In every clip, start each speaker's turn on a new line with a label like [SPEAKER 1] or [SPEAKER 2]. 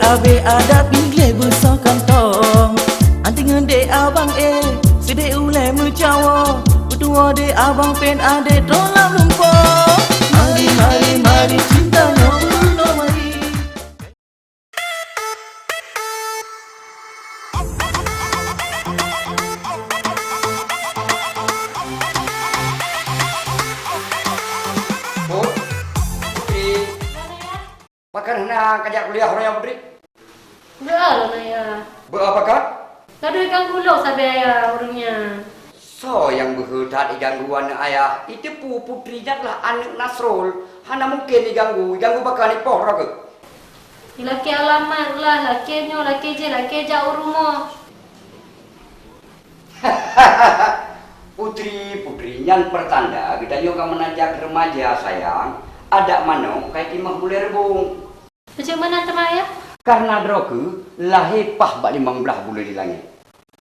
[SPEAKER 1] abe ada pinggir besar kantong. Anting ngende abang sedek ulai mencawa. Berdua de abang pen ade tolak lumpur. Mari mari mari cintanya ulo mari.
[SPEAKER 2] Makan hendak kajak kuliah orang yang beri.
[SPEAKER 3] Dah lah Naya.
[SPEAKER 2] Berapa kak?
[SPEAKER 3] Kado ikan gulung sampai ayah orangnya.
[SPEAKER 2] So yang berhutat digangguan ayah. Itu putrinya lah anak Nasrul. Hana mungkin diganggu bakal nipoh raga.
[SPEAKER 3] Laki alamat lah, laki jauh rumah.
[SPEAKER 2] Putri yang pertanda kita juga menajak remaja sayang. Ada mana kayak timah mulai rebung.
[SPEAKER 3] Macam mana teraya?
[SPEAKER 2] Karena droku lahir pah bak 15 bulan di langit.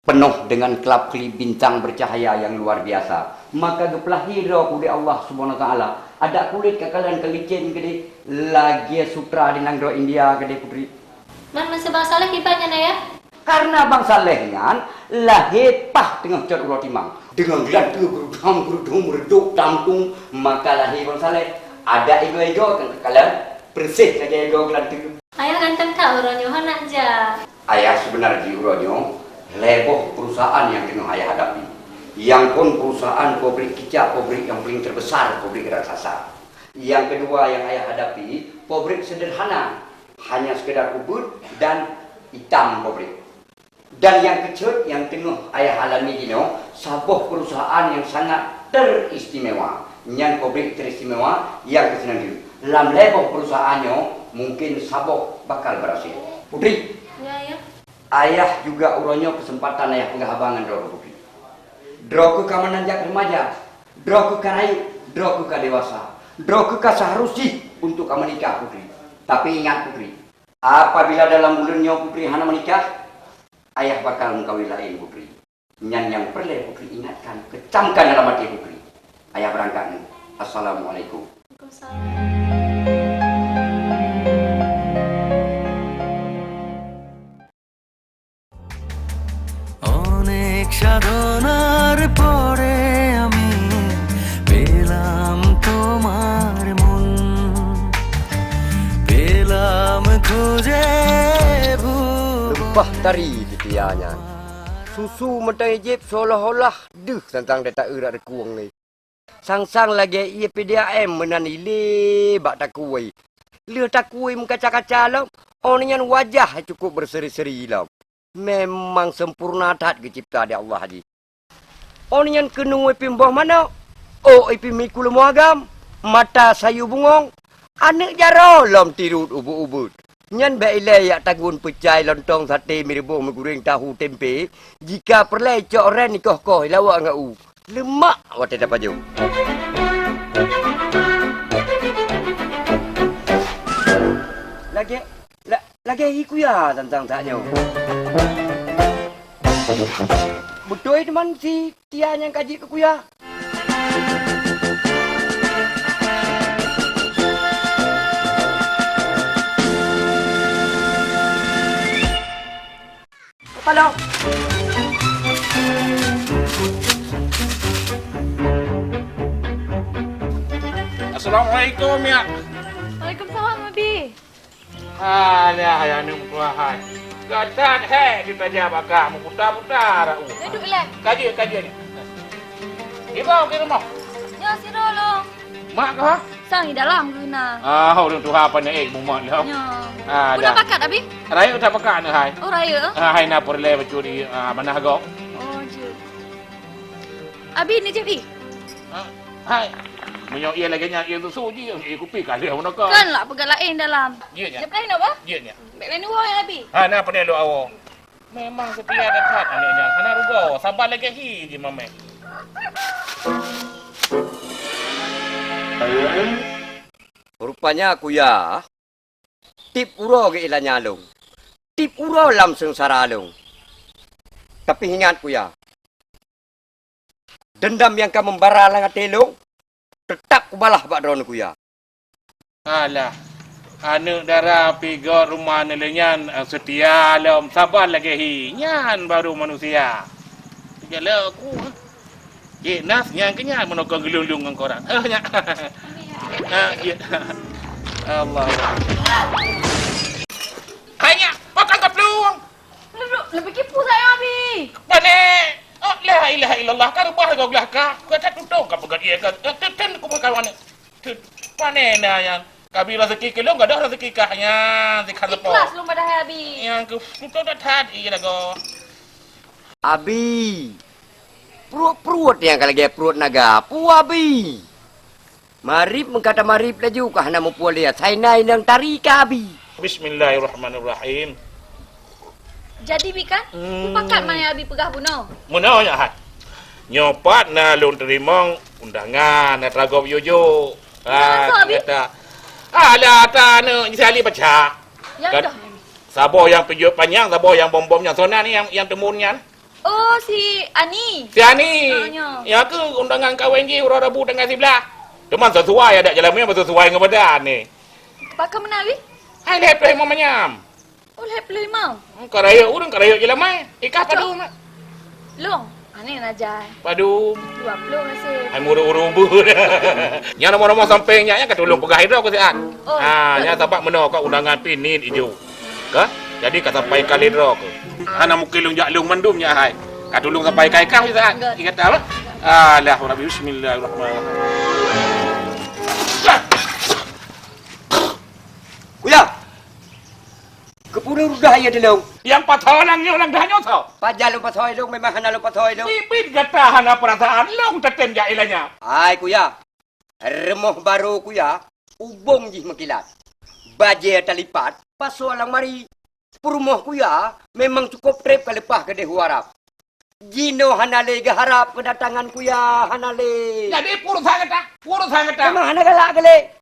[SPEAKER 2] Penuh dengan kelap-kelip bintang bercahaya yang luar biasa. Maka gepelahi droku di Allah Subhanahu Wa Taala. Ada kulit kekalan kelicin gede lagi sutra di nangro India gede putri.
[SPEAKER 3] Man masih bang Saleh kibannya Naya?
[SPEAKER 2] Karena bang Salehnya lahir pah tengah cat urat timang. Dengan gelatu gerudam mereduk tampung maka lahir bang Saleh. Ada ego-ego kan kalian bersih saja ego kalian.
[SPEAKER 3] Ayah ganteng tak orangnya anak aja.
[SPEAKER 2] Ayah sebenarnya orangnya leboh perusahaan yang tengah ayah hadapi. Yang pun perusahaan pabrik kicap, pabrik yang paling terbesar, pabrik raksasa. Yang kedua yang ayah hadapi, pabrik sederhana, hanya sekedar ubud dan hitam pabrik. Dan yang kecil yang tengah ayah alami ini, sebuah perusahaan yang sangat teristimewa. Yang pabrik teristimewa yang kesenang diri. Dalam level perusahaannya mungkin sabok bakal berhasil. Putri.
[SPEAKER 3] Ya.
[SPEAKER 2] Ayah juga urangnya kesempatan ayah penghabangan droku Putri. Droku ka menanjak remaja. Droku ka rayu. Droku ka dewasa. Droku ka seharusnya untuk ka menikah Putri. Tapi ingat Putri. Apabila dalam bulannya Putri hana menikah, ayah bakal mengkawin lain Putri. Yang perlu Putri ingatkan, kecamkan dalam hati Putri. Ayah berangkat nih. Assalamualaikum.
[SPEAKER 1] অনেক সাধনার পরে আমি পেলাম তোমার মন, পেলাম খুঁজে
[SPEAKER 2] Lempah tari titianya. Susu mentang ijib seolah-olah deh tentang data erat kuang ni. Sang-sang lagi ia PDAM menani lebak tak kuih. Leh tak kuih mengkaca-kaca lah. Orangnya wajah cukup berseri-seri lah. Memang sempurna tat kecipta di Allah haji. Orangnya kena ipin bawah mana? Oh ipin mikul muagam. Mata sayu bungong. Anak jaro lam tirut ubud-ubud. Nyan bailai yak tagun pecai lontong sate miribung megureng tahu tempe. Jika perlai cok ren nikoh-koh lawak ngau. Lemak awak tak dapat jauh. Lagi iku ya tentang taknya. Betul teman si Tia yang kaji ke kuya. Halo.
[SPEAKER 4] Assalamualaikum ya.
[SPEAKER 3] Waalaikumsalam Abi.
[SPEAKER 4] Alah ya ni muahan. Gatat kita jawab kamu putar-putar.
[SPEAKER 3] Duduk lah.
[SPEAKER 4] Kaji ni. Ibu ke rumah.
[SPEAKER 3] Ya si Rolo.
[SPEAKER 4] Mak kah?
[SPEAKER 3] Sang di dalam guna.
[SPEAKER 4] Orang tu apa ni mumat lah.
[SPEAKER 3] Ya.
[SPEAKER 4] Udah
[SPEAKER 3] pakat Abi?
[SPEAKER 4] Raya udah pakat ni hai.
[SPEAKER 3] Oh raya.
[SPEAKER 4] Hai nak perle mencuri mana agak.
[SPEAKER 3] Oh je. Abi ni je pi.
[SPEAKER 4] Hai. Menyok ia lagi nyak ia tu suji aku pi kali mana kau.
[SPEAKER 3] Kan lah pegang lain dalam.
[SPEAKER 4] Dia nya.
[SPEAKER 3] Dia lain apa?
[SPEAKER 4] Dia nya.
[SPEAKER 3] Bek lain dua yang Abi.
[SPEAKER 4] Nak apa ni lu awak? Memang setia dekat anaknya. Kana rugo sabar lagi hi di mame.
[SPEAKER 2] Rupanya aku ya. Tip uro ke ilah nyalung. Tip uro lam sengsara alung. Tapi ingat ku ya. Dendam yang kau membara lang telung. Tetap ku balah bak drone ku ya.
[SPEAKER 4] Alah. Anu darah pigo rumah nelenyan setia lom sabar lagi hi. Nyan baru manusia. Jala aku. Ye nas nyan kenyan menokong gelung-gelung dengan korang. Nya. Ya. Allah. Hanya makan ke peluang.
[SPEAKER 3] Lebih kipu saya, Abi.
[SPEAKER 4] Pane. Oh, la ilaha illallah. Kan bah kau belah ka. Kau tak tutup kau pegat ia kan. Ten aku berkawan. Pane na yang. Kabi rezeki ke lu enggak ada rezeki kahnya. Zikan lepo.
[SPEAKER 3] Ikhlas lu pada Abi.
[SPEAKER 4] Yang ke tutup dah tadi dah go.
[SPEAKER 2] Abi. Perut yang kalau dia perut naga. Abi. Marip mengkata marip laju kah nak mempual dia. Saya naik nang tarik abi.
[SPEAKER 4] Bismillahirrahmanirrahim.
[SPEAKER 3] Jadi Bi kan? Pakat mana Abi pegah bunuh?
[SPEAKER 4] Mana nya hat? Nyopat na lun terima undangan na trago yoyo. Kata. Alah tak Isali baca.
[SPEAKER 3] Yang dah.
[SPEAKER 4] Sabo yang pijut panjang, sabo yang bom-bomnya. Sona ni yang temunnya.
[SPEAKER 3] Oh, si Ani.
[SPEAKER 4] Si Ani.
[SPEAKER 3] Ya
[SPEAKER 4] ke undangan kahwin je orang Rabu tengah sebelah. Teman sesuai ada jalannya sesuai dengan badan ni.
[SPEAKER 3] Pakai mana Abi?
[SPEAKER 4] Hai lepas mau menyam.
[SPEAKER 3] Oh, lepas mau.
[SPEAKER 4] Karaya urang karaya je lah mai. Ikah padu mak.
[SPEAKER 3] Long. Ani najai.
[SPEAKER 4] Padu.
[SPEAKER 3] 20 masih.
[SPEAKER 4] Hai muru-uru bu. Nya nama-nama sampingnya nya katulung pegah hidro ke sian.
[SPEAKER 3] Oh.
[SPEAKER 4] Nya tapak meno ka undangan pinin ijo. Ka? Jadi kata sampai kali hidro ke. Ana mukilung jaklung mendum nya hai. Katulung sampai kai kah sian. Ingat apa? Alah Rabbi bismillahirrahmanirrahim.
[SPEAKER 2] Kuya. Kepuru dah ya delong.
[SPEAKER 4] Yang patah orang dah nyotau.
[SPEAKER 2] Pajal lupa thoi dong memang hana lupa thoi dong.
[SPEAKER 4] Pipit gatahan perasaan long tetem ja ilanya.
[SPEAKER 2] Hai kuya. Remoh baru kuya. Ubong jih makilat. Baje talipat. Pasu alang mari. Perumoh kuya. Memang cukup trip ke lepah ke dehu harap. Jino hanale gaharap kedatangan kuya hanale.
[SPEAKER 4] Jadi urusan kata.
[SPEAKER 2] Memang hana galak gele.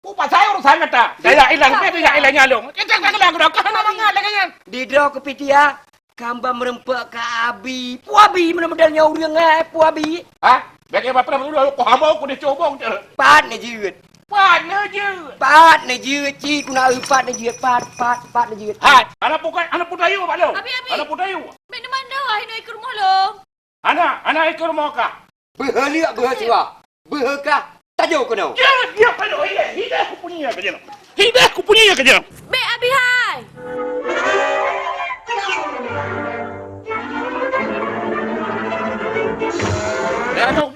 [SPEAKER 4] Upa saya urusan kata. Saya ilang pe ya ilanya long. Kita galak dah kana mangal dengan.
[SPEAKER 2] Di draw ke pitia. Kamba merempak ke abi. Puabi mudah-mudahnya urang puabi.
[SPEAKER 4] Ha? Bagi apa pernah dulu ko hamo ko dicobong je.
[SPEAKER 2] Pat ne jeut.
[SPEAKER 4] Pan je.
[SPEAKER 2] Pat ne jeut ci kuna pat ne jeut pat ne jeut.
[SPEAKER 4] Ha, anak pudayu Pak Long.
[SPEAKER 3] Abi.
[SPEAKER 4] Anak pudayu.
[SPEAKER 3] Mek mana ai noi ke rumah lo?
[SPEAKER 4] Anak ikut rumah ka.
[SPEAKER 2] Berhaliak berhasiwa. Berkah tajuk kono.
[SPEAKER 4] Ya Pak Long, hidah aku punya kerja. Hidah aku punya kerja.
[SPEAKER 3] Mek Abi hai.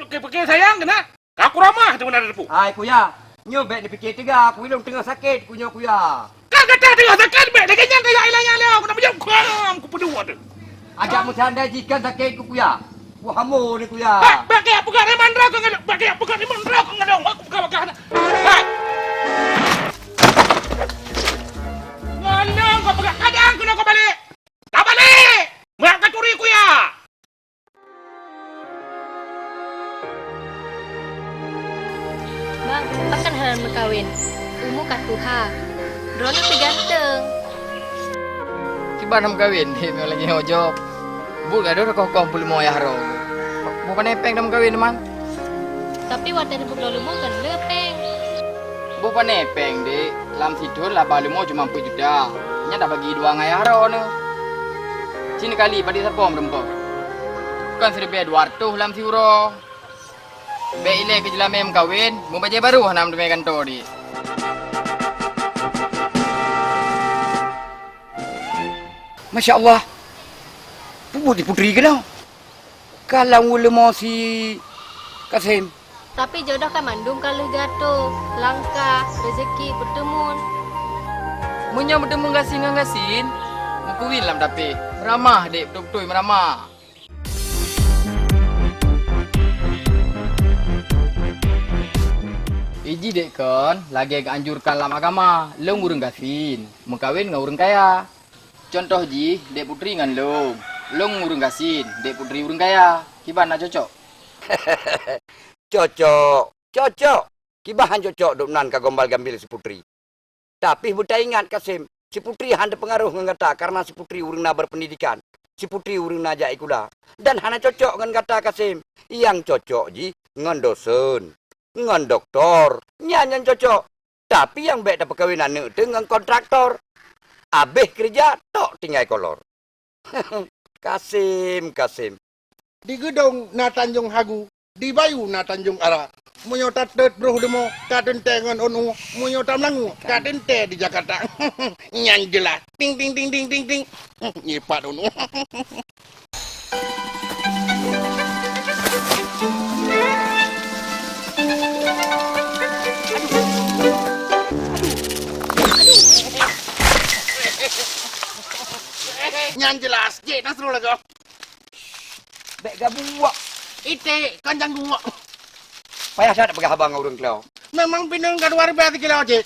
[SPEAKER 4] Dah pakai sayang kena. Aku ramah tu benar depu.
[SPEAKER 2] Hai kuya. Nyo bek dipikir tiga. Aku hilang tengah sakit kunya kuya.
[SPEAKER 4] Kata tengah sakit be dengan yang kaya ilanya le. Aku nak jam karam aku pedua tu.
[SPEAKER 2] Agak mucanda jika sakit ku kuya. Ku hamo ni kuya.
[SPEAKER 4] Bagi apa kau remandra kau ngadong. Bagi apa kau remandra kau ngadong. Aku buka. Hai. Ngadong kau pegang kadang kau balik. Tak balik. Mak katuri kuya.
[SPEAKER 3] Bang, akan haran berkawin. Umur katuha. Drone lebih ganteng.
[SPEAKER 5] Kibar nam kawin, memang lagi hojok. Bu gak ada kok boleh mau ya haro. Bukan nepeng nam kawin man.
[SPEAKER 3] Tapi wadah di buklo lumo kan lepeng.
[SPEAKER 5] Bukan nepeng dek. Lam tidur lah balik mau cuma 4 juta. Nya tak bagi 2 ngai haro ne. Sini kali pada sapom rempok. Kan seribu 200 lam siuro. Be ile ke jelam em kawin, mau baca baru nam demi kantor di.
[SPEAKER 2] Masya Allah. Putri ke no? Kalau ulama si Kasim.
[SPEAKER 3] Tapi jodoh kan mandum kalau gato, langka, rezeki bertemun.
[SPEAKER 5] Munya bertemu gasin. Mau kuwin lam tapi. Meramah dek, betul-betul meramah. Iji dek kan, lagi agak anjurkan dalam agama. Long urang gasin, mengkawin dengan urang kaya. Contoh ji, dek putri dengan long urang gasin, dek putri urang kaya. Gimana cocok?
[SPEAKER 2] Cocok. Kibahan cocok duk nan ka gombal gambil si putri. Tapi buta ingat Kasim, si putri handa pengaruh ngata karena si putri urang na berpendidikan. Si putri urang na jai kula. Dan hana cocok ngan kata Kasim. Yang cocok ji ngan dosen. Ngan doktor, nyanyan cocok. Tapi yang baik dapat perkahwinan ni dengan kontraktor. Habis kerja, tok tinggal kolor. Kasim.
[SPEAKER 6] Di gedung na Tanjung Hagu, di Bayu na Tanjung Ara. Munyo tatet bro demo, katen tengan onu, munyo tamlangu, katen te di Jakarta. Yang jelas. Ting. Nyipat onu. Yang jelas, Cik Nasrul lagi.
[SPEAKER 2] Baik gabuak.
[SPEAKER 6] Ite, kanjang gua.
[SPEAKER 2] Payah saya nak pegang abang orang kau.
[SPEAKER 6] Memang pinang ke 2 kilo, Cik.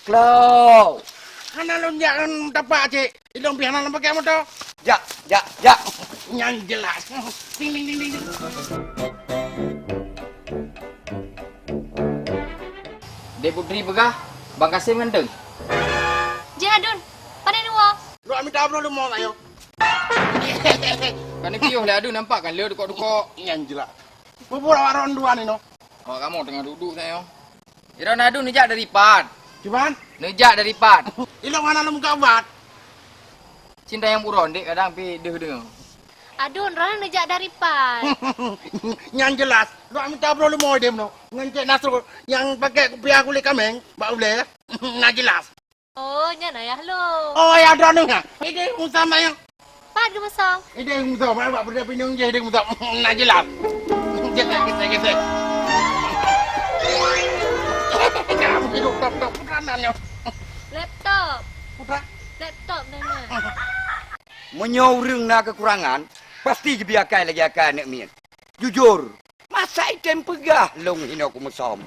[SPEAKER 2] Kau.
[SPEAKER 6] Hana lu jangan tapak, Cik. Idong pihana nampak kamu tu.
[SPEAKER 2] Jak.
[SPEAKER 6] Yang jelas. Ting.
[SPEAKER 5] Dek Putri pegah, Bang Kasim ngenteng.
[SPEAKER 3] Je Adun, pandai dua.
[SPEAKER 6] Lu ambil tablo lu mau ayo.
[SPEAKER 5] Kan ni piuh lah Adun nampak kan le dukok-dukok.
[SPEAKER 6] Yang jelas. Bubur waron 2 ni no.
[SPEAKER 5] Oh kamu tengah duduk saya. Ira Adun nejak dari pat.
[SPEAKER 6] Cuman,
[SPEAKER 5] Nejak dari pat.
[SPEAKER 6] ilok mana lu muka obat?
[SPEAKER 5] Cinta yang buron dek kadang pi dengar.
[SPEAKER 3] Adun, Rana nejak dari pan.
[SPEAKER 6] Yang jelas. Lu ambil tablo lu mau dem no. Ngencet Nasrul yang pakai kopiah kulit kameng, mbak boleh. Nah jelas.
[SPEAKER 3] Oh, nyana ya lo.
[SPEAKER 6] Oh ya ada nunggu. Ini musama yang.
[SPEAKER 3] Pat ke masang.
[SPEAKER 6] Ini musama mbak boleh pinung je ini musama. Nah jelas. Gesek. Kamu hidup top putranannya.
[SPEAKER 3] Laptop.
[SPEAKER 6] Putra.
[SPEAKER 3] Laptop nana.
[SPEAKER 2] Menyoreng nak kekurangan, pasti kebiakan lagi akan nak mian. Jujur, masa item pegah long hina aku musom.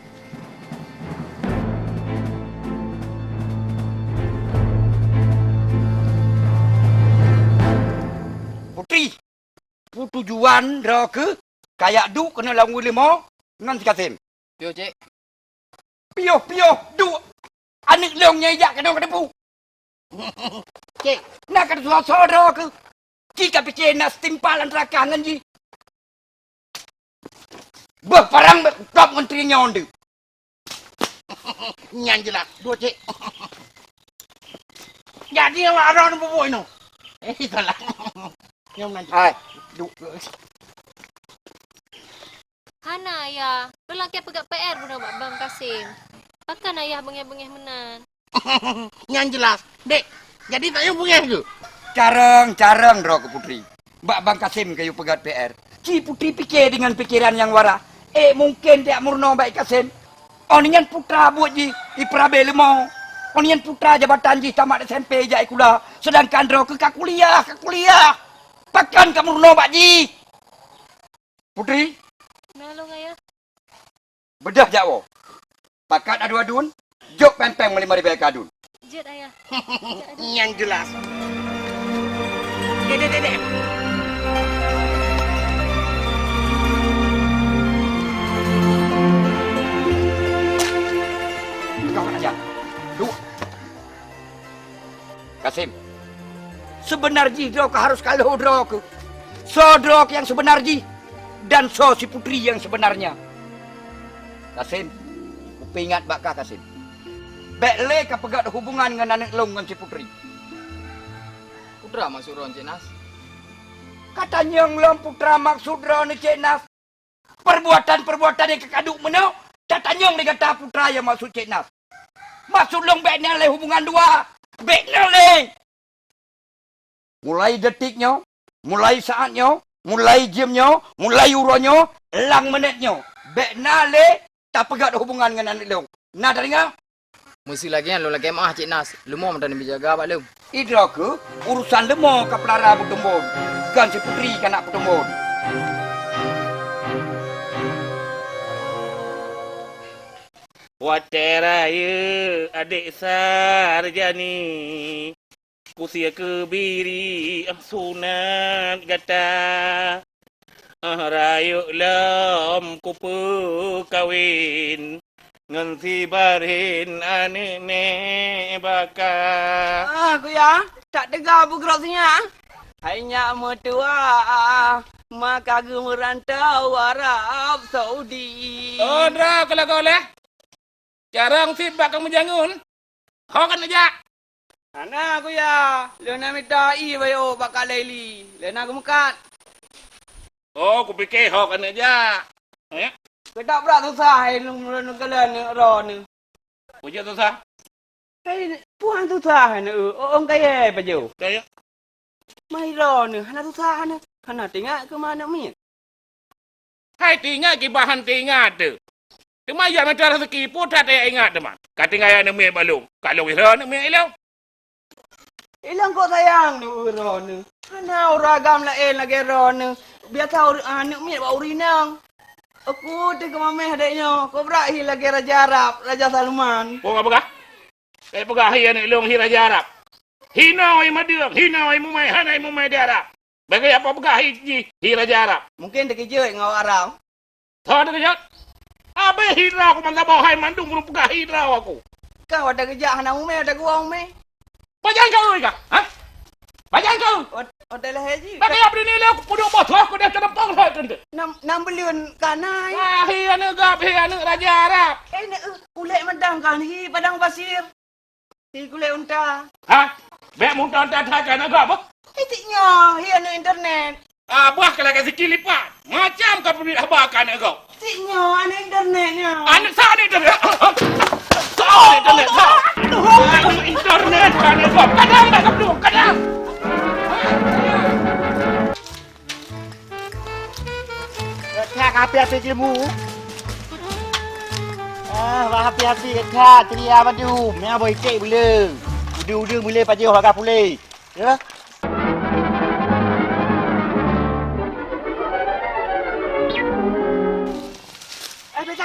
[SPEAKER 2] Putri, tujuan dah ke? Kayak du kena lawan lima dengan si Kasim.
[SPEAKER 5] Piuh cik.
[SPEAKER 2] Piuh, du. Anak long nyeyak kena pu.
[SPEAKER 6] Cik,
[SPEAKER 2] Nak kena suara ke? Jika pikir nak setimpalan neraka dengan ji. Berperang top menterinya onde.
[SPEAKER 6] yang jelas. 2 cik. Jadi awak ada nombor ini. Salah. Yang nanti.
[SPEAKER 2] Hai, du.
[SPEAKER 3] Hana ayah. Lu laki pegat PR pun nak Bang Kasim. Takkan ayah bengeh-bengeh menan.
[SPEAKER 6] Yang jelas. Dek, jadi tak yang punya ke?
[SPEAKER 2] Carang roh ke Putri. Mbak Bang Kasim kayu pegat PR. Ci Putri pikir dengan pikiran yang waras. Mungkin tak murno baik Kasim. Onian putra buat ji di Prabe Lemau. Onian putra jabatan ji tamat SMP jai kula. Sedangkan roh ke kuliah. Pakan kamu murno Pak Ji. Putri,
[SPEAKER 3] Nalung ayah.
[SPEAKER 2] bedah jawo. Pakat adu-adun, jok pempeng melimari baik adun.
[SPEAKER 3] Jet ayah.
[SPEAKER 6] Yang jelas. Dek.
[SPEAKER 2] Kau aja. Dua. Kasim. Sebenarnya drok harus kalau drok. So drok yang sebenarnya dan so si Putri yang sebenarnya. Kasim, aku ingat bakal Kasim. Bekle ka pegat hubungan dengan anak long dengan si Putri.
[SPEAKER 5] Putra masuk ron cik Nas.
[SPEAKER 2] Katanya yang putra maksud ni Cik Nas. Perbuatan yang kekaduk menau. Katanya yang dikata putra yang maksud Cik Nas. Maksud long beknya le hubungan dua. Beknya le. Mulai detiknya, mulai saatnya, mulai jamnya, mulai uronnya, lang menitnya. Beknya le tak pegat hubungan dengan anak long. Nah dengar?
[SPEAKER 5] Mesti lagi lo lagi mah cik Nas. Lu mau mendan menjaga pak lu.
[SPEAKER 2] Idra ke urusan demo ke pelara bertembun. Kan si Putri kan nak bertembun.
[SPEAKER 4] Wateraya adik sarjani. Kusia kebiri sunat gata. Rayuk lam kupu kawin. Ngan si barin ane baka.
[SPEAKER 1] Kuya, tak dengar bugrosnya. Hanya mertua, maka merantau Arab Saudi.
[SPEAKER 4] Oh, Ndra, kalau kau leh. Jarang sih bak kamu jangun. Ho kan aja.
[SPEAKER 5] Ana aku ya, lena minta bayo bakal leli. Lena aku mekat.
[SPEAKER 4] Oh, aku pikir ho kan aja. Ya.
[SPEAKER 5] Kedak berat susah nung kalian ro ni.
[SPEAKER 4] Puja tu sah.
[SPEAKER 5] Puan susah ni. Om kaya baju.
[SPEAKER 4] Kaya.
[SPEAKER 5] Mai ro ni, hana susah ni. Hana tinggal ke mana min?
[SPEAKER 4] Hai tinggal ke bahan tinggal tu. Cuma yang macam rezeki pun tak ada ingat teman. Kata ngaya nak main balung. Kalau ira nak main ilau.
[SPEAKER 5] Ilang kok sayang ni ro ni. Hana ragam la lagi ro ni. Biar tahu anak min bau rinang. Aku tengok mameh adiknya. Kau berakhir lagi Raja Arab, Raja Salman.
[SPEAKER 4] Kau apa kah? Saya pegah hi anak long hi Raja Arab. Hina oi madang, hina oi mumai, hanai mumai di Arab. Bagi apa pegah hi Raja Arab?
[SPEAKER 5] Mungkin dia kerja dengan orang Arab.
[SPEAKER 4] Tahu tak kerja? Abe hira aku mantap bawa hai mandung belum pegah hira aku.
[SPEAKER 5] Kau ada kerja anak umeh, ada gua umeh.
[SPEAKER 4] Bajan kau ika? Ha? Bajan kau?
[SPEAKER 5] Ada lah haji.
[SPEAKER 4] Bagi apa ni le aku punya bos aku dah terempang hai tu.
[SPEAKER 5] 6 bilion kanai.
[SPEAKER 4] Ah hi anak gap hi anak Raja Arab.
[SPEAKER 5] Ni kulit medang kan hi padang pasir. Hi kulit unta.
[SPEAKER 4] Ha? Bek muntah tak kan agak apa?
[SPEAKER 5] Tiknya hi anak internet.
[SPEAKER 4] Ah buah kalau kasi kilipan. Macam kau punya abakan kau.
[SPEAKER 5] Tiknya anak internetnya.
[SPEAKER 4] Anak sah ni internet. Sah ni internet. Sah. Internet kan kau. Kadang dah kau dulu. Kadang.
[SPEAKER 6] Thác api-api ilmu. Api-api thác ceria padu. Mea boy cek boleh. Udah boleh paju harga boleh. Ya.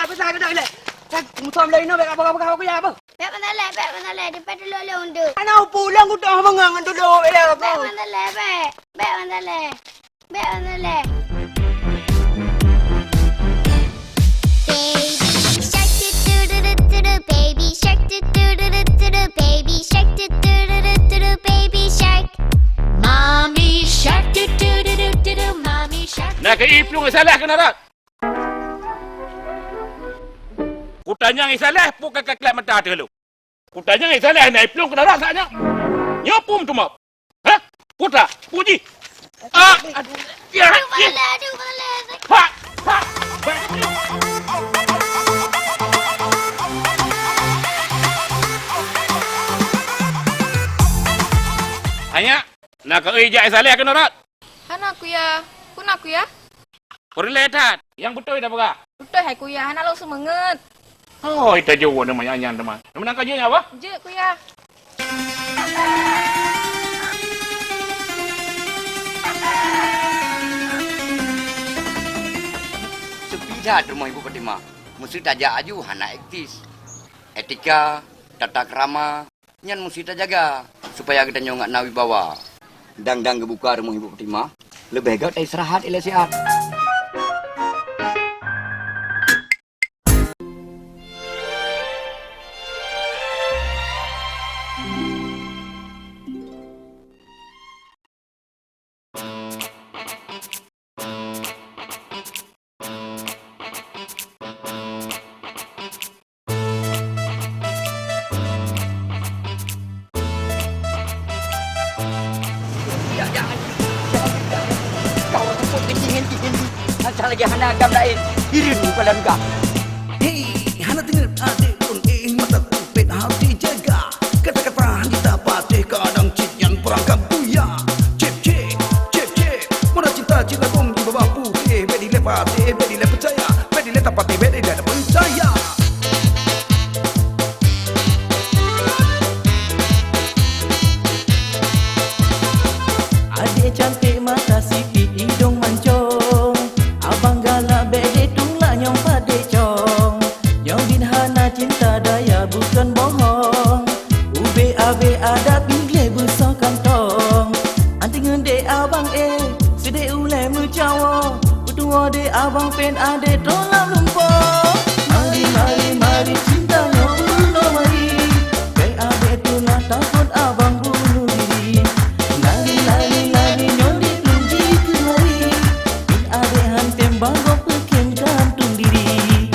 [SPEAKER 6] Besar le. Tak mutam lain nak apa aku ya apa?
[SPEAKER 7] Bek mana le, di pet lo undu.
[SPEAKER 6] Ana pulang ku dah mengang tu do ele
[SPEAKER 7] Bek
[SPEAKER 6] apa?
[SPEAKER 7] mana le, bek mana le. Bek mana le. Baby shark do do do do do do, baby shark do do do do do do, baby shark. Mommy shark do do do do do do, mommy shark.
[SPEAKER 4] Nak ke iplung salah kena rat. Kutanya ngai salah pu ka klak mata tu lu. Kutanya ngai salah nai iplung kena rat saknya. Nyopum tu mau. Ha? Putra, puji. Ah, ya.
[SPEAKER 7] Aduh, bala.
[SPEAKER 4] Ha, ha. Hanya nak ke ijak salah kena rat.
[SPEAKER 3] Hana aku ya. Pun aku ya.
[SPEAKER 4] Perletat. Yang betul dah pegah.
[SPEAKER 3] Betul hai ku ya. Hana lo semangat.
[SPEAKER 4] Oh, itu jauh nama nyanyian teman. Nama nak kajian apa?
[SPEAKER 3] Je ku ya.
[SPEAKER 2] Sepi dah rumah Ibu Fatimah. Mesti tajak aju hana aktis. Etika, tata krama, nyan mesti terjaga supaya kita nyongak nawi bawa. Dang-dang kebuka rumah Ibu Fatimah. Lebih baik tak istirahat ila sihat. Macam lagi hana agam lain. Hirin bukan enggak.
[SPEAKER 1] Hey, hana dengar adik pun mata kupit hati jaga. Kata-kata kita patih kadang cikian perangkap buya. Cip, murah cinta pun di bawah putih. Bedi lepas percaya. Bedi lepas patih, bedi lepas percaya. Adik cantik mata sipit hidung mancung. Abang galak bedek tunglah nyong padek cong. Nyong bin hana cinta daya bukan bohong. Ube abe ada pinggir besar kantong. Anting ngedek abang sedek ulai mencawa. Berdua dek abang pen adek tolak lumpur. Mari cinta nyong bunuh mari. Bek adek tulah takut abang bunuh diri. Lari nyong dikunci kemari. Bin adek hantem bangkok pekin gantung diri.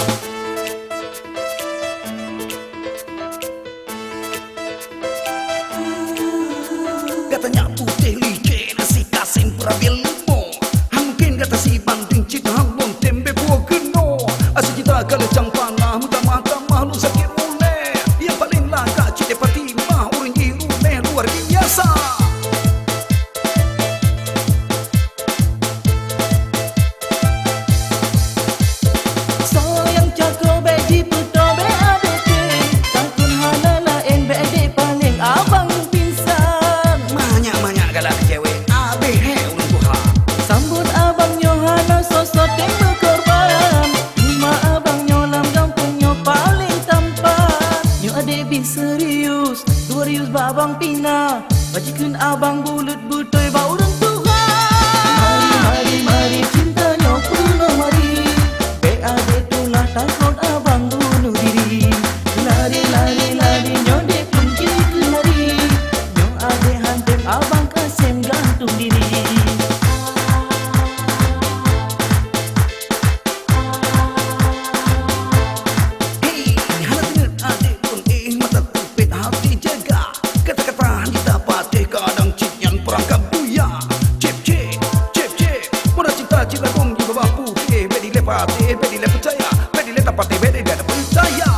[SPEAKER 8] katanya putih licin si Kasim perabil limo. Mungkin kata si banding cik hang bon tempe buah geno. Asal kita kalecang panah muda-mata malu sakit ule. Yang paling langka cik Fatimah orang irune luar biasa.
[SPEAKER 1] Sayang cakap beji puto be adeke. Takun halala en be ade paling abang pinsan.
[SPEAKER 8] Banyak-banyak galak cewek abe he ulun tuha.
[SPEAKER 1] Sambut abang Yohana sosok yang berkorban. Rumah abang nyolam kampungnya paling tampan. Nyo ade bin serius, serius babang pina. Bajikan abang bulut butoy ba urang Tuhan. Mari, mari cintanya penuh mari. Be ade tulah takut abang bunuh diri. Lari, lari, lari nyo de kunci lari. Nyo ade hantem abang Kasim gantung diri.
[SPEAKER 8] Hei, halatin adik pun mata tupit hati jaga. Kata-kata didapat kadang cip yang perangkap buya. Cip cip, cip cip. Mula cinta kong juga bapu. Bedi lepat, bedi lepat percaya. Bedi lepat pati, bedi lepat percaya.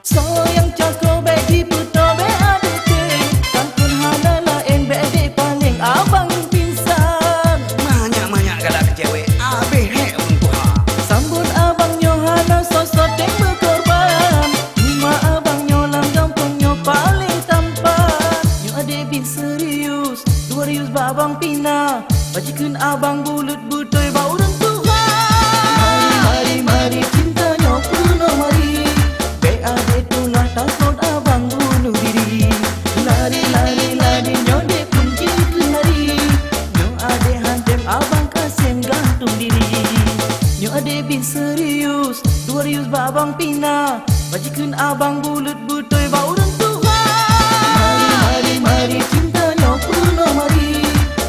[SPEAKER 1] Sayang cakap beji puto be adeke. Takun halala en be ade paling abang pinsan.
[SPEAKER 8] Banyak-banyak galak cewek abe he ulun tuha.
[SPEAKER 1] Sambut abang Yohana sosok yang berkorban. Rumah abang nyolam kampungnya paling tampan. Nyo ade bin serius, serius babang pina. Bajikan abang bulut butoy ba urang Tuhan. Mari, mari cintanya penuh mari. Be ade tulah takut abang bunuh diri. Lari, lari, lari nyo de kunci lari. Nyo ade hantem abang Kasim gantung diri. Nyo ade bin serius, serius babang pina. Bajikan abang bulut butoy ba urang Tuhan. Mari, mari cintanya penuh mari.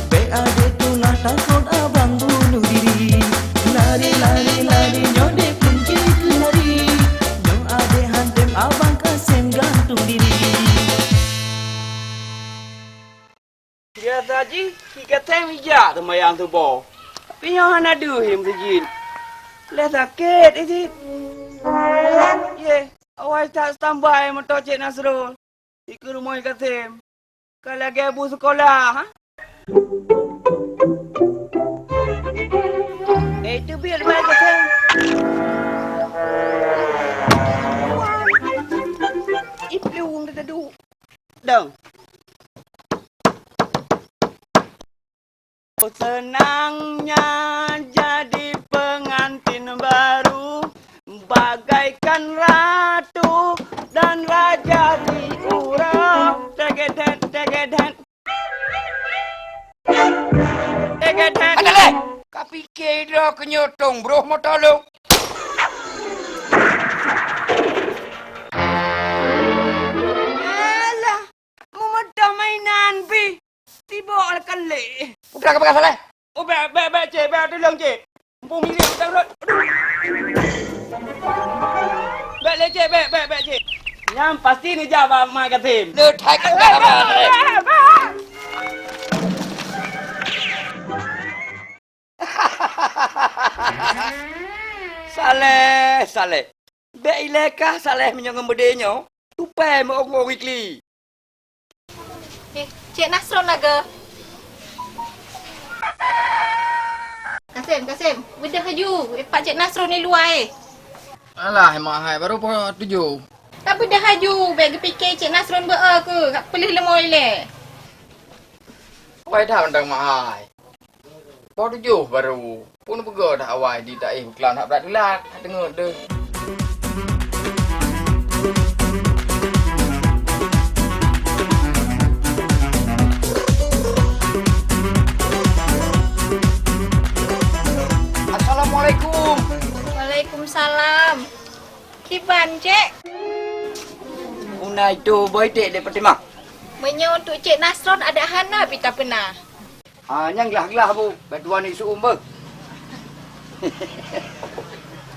[SPEAKER 1] Be ade tulah takut abang bunuh diri. Lari, lari, lari nyo de kunci lari. Nyo ade hantem abang Kasim gantung diri.
[SPEAKER 2] Dia tadi kita temija temayang tu bo. Tapi yang hana duhim sejin. Lihat sakit ini. Ye, awal tak standby motor Cik Nasrul. Di rumah Kasim. Kalau lagi ibu sekolah, ha? Itu biar baik Kasim. Iplung dah duduk. Dong. Senangnya jadi pengantin baru, bagaikan ratu dan raja diurau. Tegedet, tegedet. Tegedet.
[SPEAKER 5] Adale, kau fikir dah kenyotong bro motor lu.
[SPEAKER 2] Alah, mau madah mainan bi. Tiba akan le.
[SPEAKER 5] Udah kau pakai salah.
[SPEAKER 2] Oh, baik, cik. Baik, tolong, cik. Mumpung milik hutang rot. Baik, le, cik. Baik, cik. Yang pasti ni jawab Mak Kasim.
[SPEAKER 5] Lu tak kena apa.
[SPEAKER 2] Saleh. Baik ilekah Saleh menyangka bedenya. Tupai mau orang weekly.
[SPEAKER 3] Cik Nasron naga. Kasim, bedah haju. Pak Cik Nasron ni luar
[SPEAKER 5] Alah, emak hai baru pun 7.
[SPEAKER 3] Tak bedah haju. Bagi fikir Cik Nasron ke. Tak pelih lemah ilek.
[SPEAKER 5] Wai dah undang mak hai. Pau 7 baru. Pun pega dah awal di tak iklan hak berat dilat. Dengar deh.
[SPEAKER 2] Assalamualaikum.
[SPEAKER 3] Waalaikumsalam. Kibai
[SPEAKER 9] kan, Cik?
[SPEAKER 2] Una itu boy dek dek Fatimah.
[SPEAKER 9] Menyo untuk Cik Nasron ada hana pita pernah.
[SPEAKER 2] Nyang gelah bu, berdua ni suum ber.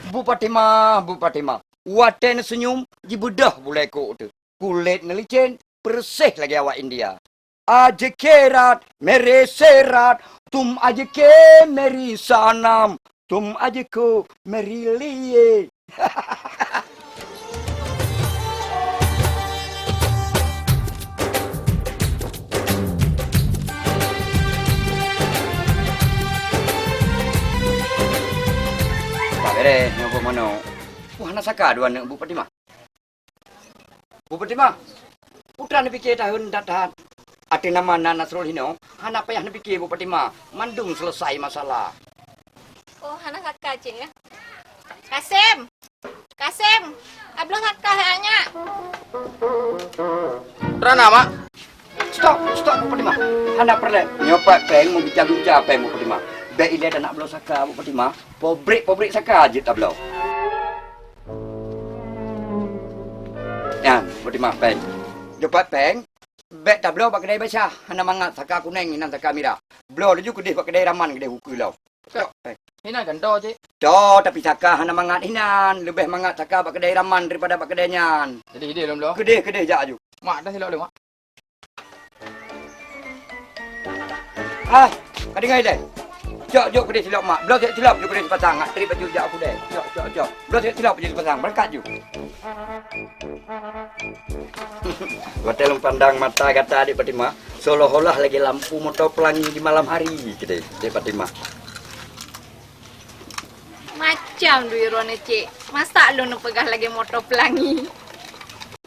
[SPEAKER 2] Bu Fatimah, Bu Fatimah. Waten senyum, jibudah boleh kok tu. Kulit nelicen, bersih lagi awak India. Aje kerat, mere serat, tum aje ke meri sanam, tum aje ko meri liye. Tak bere, nyoba mana? Wah, nak saka dua nak Bu Fatimah. Bu Fatimah, putra ni fikir tahun datang. Ati nama Nasrul Hino, hana payah nak fikir Bu Fatimah. Mandung selesai masalah.
[SPEAKER 9] Oh, hana kakak, Cik ya. Kasim. Kasim. Abang kakak hanya.
[SPEAKER 5] Terana, Mak.
[SPEAKER 2] Stop Bu Fatimah. Hana perlu nyopat peng mau bincang-bincang peng Bu Fatimah. Baik ile dah nak belau saka Bu Fatimah. Pobrik saka aje tak belau. Ya, Bu Fatimah peng. Nyopat peng. Baik tak belau pak kedai basah. Hana mangat saka kuning nan saka merah. Belau laju kedai pak kedai raman kedai huku lau. Stop.
[SPEAKER 5] Hinan kan do, Cik.
[SPEAKER 2] Do tapi saka hana mangat hinan. Lebih mangat saka pak kedai raman daripada pak kedai nyan.
[SPEAKER 5] Jadi ide belum do.
[SPEAKER 2] Kedai jak aju.
[SPEAKER 5] Mak dah silap lu, Mak.
[SPEAKER 2] Ah, kadang ai dai. Jok kedai silap mak. Belau silap ju kedai pasang. Ngak trip baju jak aku dai. Jok. Belau silap baju pasang. Berangkat ju. Hotel pandang mata kata adik Fatimah, seolah-olah lagi lampu motor pelangi di malam hari gitu adik Fatimah.
[SPEAKER 9] Macam du irone, Cik. Masa lu nak pegah lagi motor pelangi?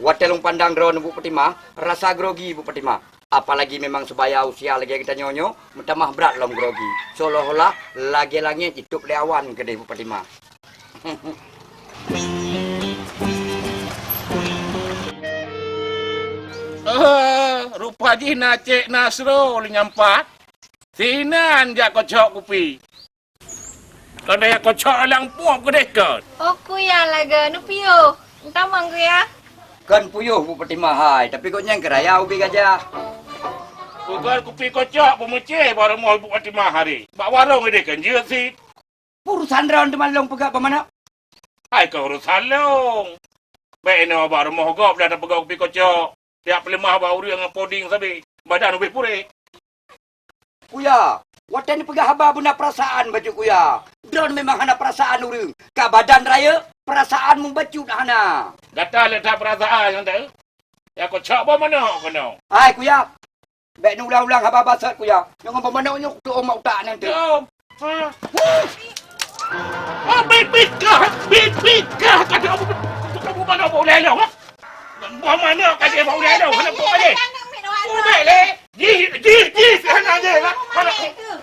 [SPEAKER 2] Hotel pandang drone Bu Fatimah, rasa grogi Bu Fatimah. Apalagi memang sebaya usia lagi kita nyonyo, mentamah berat lom grogi. Seolah-olah lagi langit hidup di awan kedai Bu Fatimah.
[SPEAKER 4] Rupa jina Cik Nasrul nyampat. Sinan jak kocok kupi. Kedai kocok alang puap kedai kan.
[SPEAKER 9] Oh, kuya laga. Nupio. Entah mang kuya.
[SPEAKER 2] Kan puyuh Bu Fatimah hai, tapi kok nyang keraya ubi gajah.
[SPEAKER 4] Bukan kupi kocok pemecih baru mau Ibu Fatimah hari. Bak warung kedai kan je si.
[SPEAKER 2] Urusan drone teman long pegak pemana?
[SPEAKER 4] Hai kau urusan long. Baik no baru mau gop dah pegak kupi kocok. Tiap lemah baru yang poding sabi. Badan lebih purih.
[SPEAKER 2] Kuya, waten pegah haba benda perasaan baju kuya. Drone memang hana perasaan urang. Ka badan raya, perasaan membacu dah hana.
[SPEAKER 4] Data letak perasaan yang tak. Ya kocok apa mana kena?
[SPEAKER 2] Hai kuya. Baik ni ulang-ulang haba basat kuya. Jangan pemana nyuk tu omak utak nanti.
[SPEAKER 4] Jom. Bit kah kata apa mana boleh lo ha? Mana kata boleh lo? Kenapa boleh? Boleh le. Ji sana je lah. Mana?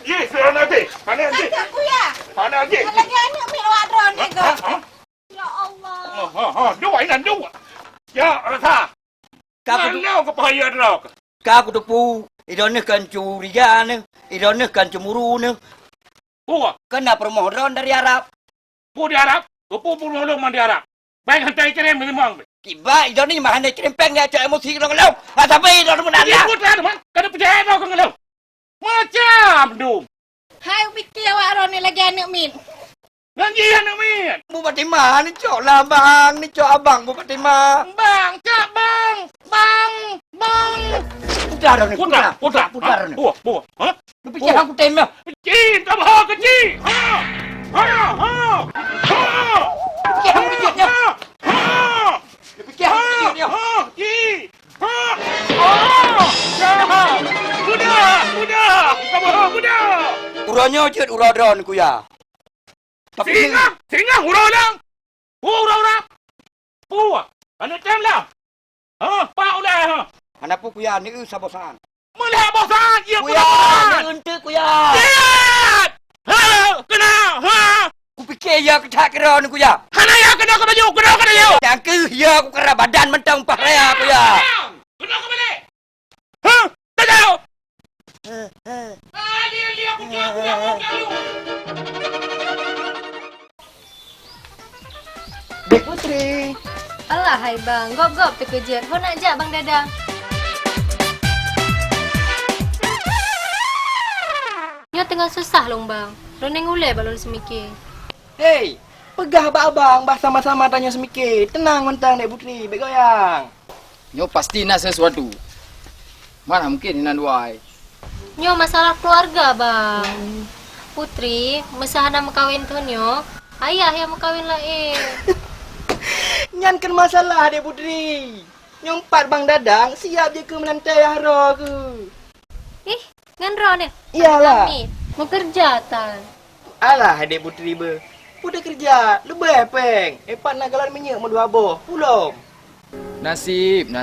[SPEAKER 4] Ji sana je. Mana je?
[SPEAKER 9] Kuya.
[SPEAKER 4] Mana je?
[SPEAKER 9] Lagi anak minum adron ni ke? Ya Allah.
[SPEAKER 4] Dua ini dua. Ya, rasa. Mana kepaya drok?
[SPEAKER 2] Ka aku tepu. Idone kan curiga ne. Idone kan cemburu ne. Kena permohonan dari Arab.
[SPEAKER 4] Pu di Arab. Kupu puluh man di Arab. Baik hantai kirim memang.
[SPEAKER 2] Tiba idone ni mah hanai krempeng dia cak emosi kalau ngelau. Sampai idone pun ada.
[SPEAKER 4] Ikut lah teman. Kada percaya kau ngelau. Macam tu.
[SPEAKER 9] Hai fikir awak ron ni lagi anak min.
[SPEAKER 4] Lagi anak min.
[SPEAKER 2] Bu Fatimah ni cok lah bang. Ni cok abang Bu Fatimah.
[SPEAKER 4] Bang, cak bang. Bang.
[SPEAKER 2] Putar dah ni.
[SPEAKER 4] Putar.
[SPEAKER 2] Putar ni.
[SPEAKER 4] Buah. Ha?
[SPEAKER 2] Lu fikir aku tembak.
[SPEAKER 4] Kecil, tak bah kecil. Ha.
[SPEAKER 2] Fikir aku kecilnya. Lu fikir aku kecilnya.
[SPEAKER 4] Kecil. Budak.
[SPEAKER 2] Uranya jet uradron kuya. Tapi
[SPEAKER 4] Singa, urang. Urang. Buah. Anak tem lah. Pak ulah.
[SPEAKER 2] anak pu kuya ni sabosan.
[SPEAKER 4] Melihat bosan, ia
[SPEAKER 2] Kuya, ni ente kuya.
[SPEAKER 4] Lihat! Kena!
[SPEAKER 2] Ku fikir ya ketak kera ni kuya.
[SPEAKER 4] Hana ya kena ke baju, kena ya!
[SPEAKER 2] Yang ke ya aku kera badan mentang umpah raya kuya.
[SPEAKER 4] Kena ke balik! Tak tahu! Dia aku
[SPEAKER 2] Dek Putri,
[SPEAKER 3] Alah hai bang, gop-gop terkejut. Kau nak jak bang Dadang? Nyo tengah susah long bang. Reneng ulai balon semikir.
[SPEAKER 5] Hei, pegah abang, bah sama-sama tanya semikir. Tenang mentang Dek Putri, baik goyang. Nyo pasti nak sesuatu. Mana mungkin nak duai.
[SPEAKER 3] Nyo masalah keluarga bang. Putri, mesahana mekawin tu nyo. Ayah yang mekawin lah
[SPEAKER 5] Nyan kan masalah Dek Putri. Nyompat Bang Dadang, siap je ke melantai hara ke?
[SPEAKER 3] Ngan ro ni?
[SPEAKER 5] Iyalah.
[SPEAKER 3] Ni, mau kerja tan.
[SPEAKER 5] Alah Dek Putri ber. Udah kerja, lebih peng. Epat nak galan minyak mau dua boh. Pulom. Nasib.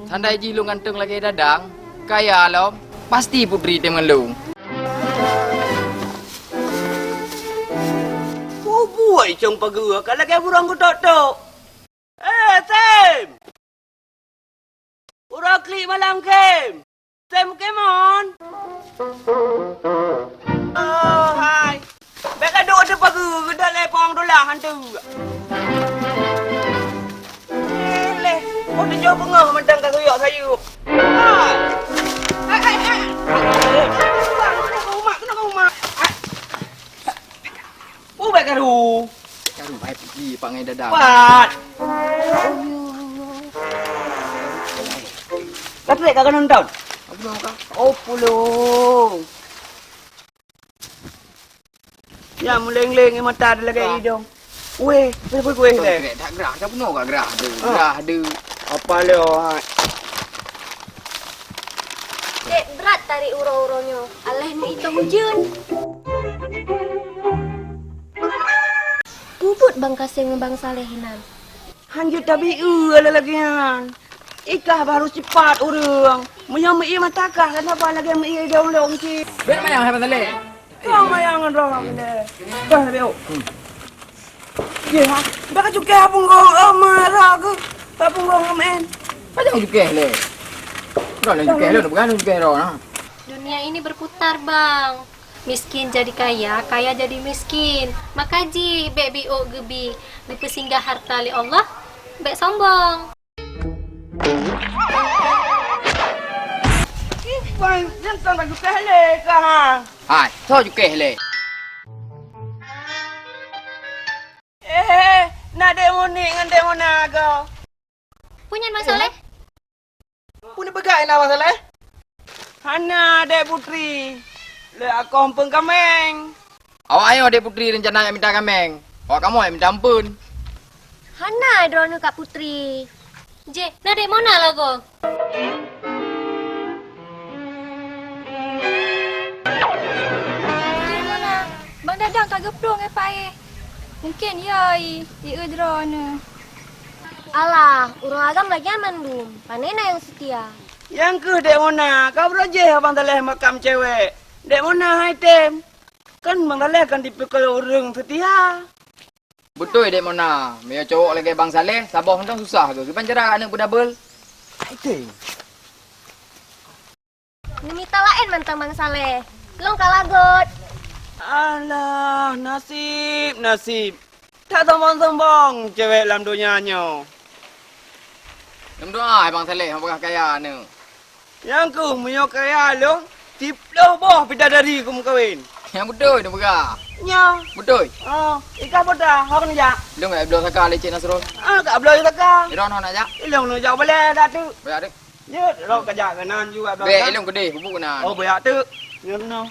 [SPEAKER 5] Tandai ji lu nganteng lagi Dadang. Kaya lom. Pasti Putri temen lu.
[SPEAKER 2] Buai cong pagua kalau kayak burung ku tok. Sam. Urang klik malam kem. Sam kemon. Oh, hai. Beka duk ada pagua ke dalam pong dolah hantu. Leh, kau tu jauh pengah mentang kat soyak saya. Hai. Kena rumah. Baik karu.
[SPEAKER 5] Karu baik pergi pangai Dadang.
[SPEAKER 2] Pat. Kata kau kena nonton.
[SPEAKER 5] Apa kau?
[SPEAKER 2] Oh pulung. Ya muleng-leng mata ada lagi hidung. Weh, kuih leh.
[SPEAKER 5] Tak gerah, tak penuh kah gerah ada. Gerah ada.
[SPEAKER 2] Apa leo?
[SPEAKER 3] Dek, berat tarik uro-uronyo. Alah ni itu hujan. Bubut Bang Kasim dengan Bang Salehinan.
[SPEAKER 2] Hanjut tabi ada lagi kan. Ikah baru cepat orang. Menyamai ia matakah kenapa lagi mai dong cik.
[SPEAKER 5] Ben mayang hai Bang
[SPEAKER 2] Kau mayangan orang ni. Dah beo. Ya, baka juga pun kau marah ke? Pun kau ngamen.
[SPEAKER 5] Macam juga le. Dah le juga le, bukan juga ro nah.
[SPEAKER 3] Dunia ini berputar bang. Miskin jadi kaya, kaya jadi miskin. Maka ji, bek biok gebi. Dipesinggah harta li Allah, bek sombong.
[SPEAKER 2] Bang, jangan tak juga le kah?
[SPEAKER 5] Hai, so juga le.
[SPEAKER 2] Nak demo ni dengan demo naga.
[SPEAKER 3] Punya masalah?
[SPEAKER 5] Punya begai nak masalah.
[SPEAKER 2] Hana Dek Putri. Le aku ampun kameng.
[SPEAKER 5] Awak ayo Dek Putri rencana yang minta kameng. Awak kamu yang minta ampun.
[SPEAKER 3] Hana drone Kak Putri. Je, nak dek mana lah go?
[SPEAKER 9] Bang Dadang tak geplong Pak. Mungkin ya ia drone.
[SPEAKER 3] Alah, urang agam lagi mandum. Panena yang setia.
[SPEAKER 2] Yang ke Dek Mona, kau berajah abang taleh makam cewek. Dek Mona hai tem. Kan bang taleh kan dipikul orang setia.
[SPEAKER 5] Betul Dek Mona. Mia cowok lagi Bang Saleh, sabar hendak susah ke. Kepan cerah anak berdabel.
[SPEAKER 2] Hai tem.
[SPEAKER 3] Nimita lain mantang Bang Saleh. Long kalagot.
[SPEAKER 2] Alah, nasib. Tak sombong-sombong cewek dalam dunianya.
[SPEAKER 5] Dalam doa Bang Saleh, orang kaya ni.
[SPEAKER 2] Yang ku punya kaya lo, tiplo boh bidadari ku kawin.
[SPEAKER 5] Yang betul dia berah.
[SPEAKER 2] Nya.
[SPEAKER 5] Betul.
[SPEAKER 2] Oh, ikan boda, hok ni jak.
[SPEAKER 5] Belum nak belah sakar leceh Nasrul.
[SPEAKER 2] Tak boleh tak.
[SPEAKER 5] Iron nak jak.
[SPEAKER 2] Ilong nu jak boleh dah tu.
[SPEAKER 5] Berak dek.
[SPEAKER 2] Ya, ro kerja kanan juga
[SPEAKER 5] Be, ilong gede, bubuk kena.
[SPEAKER 2] Oh, berak tu. Ya no.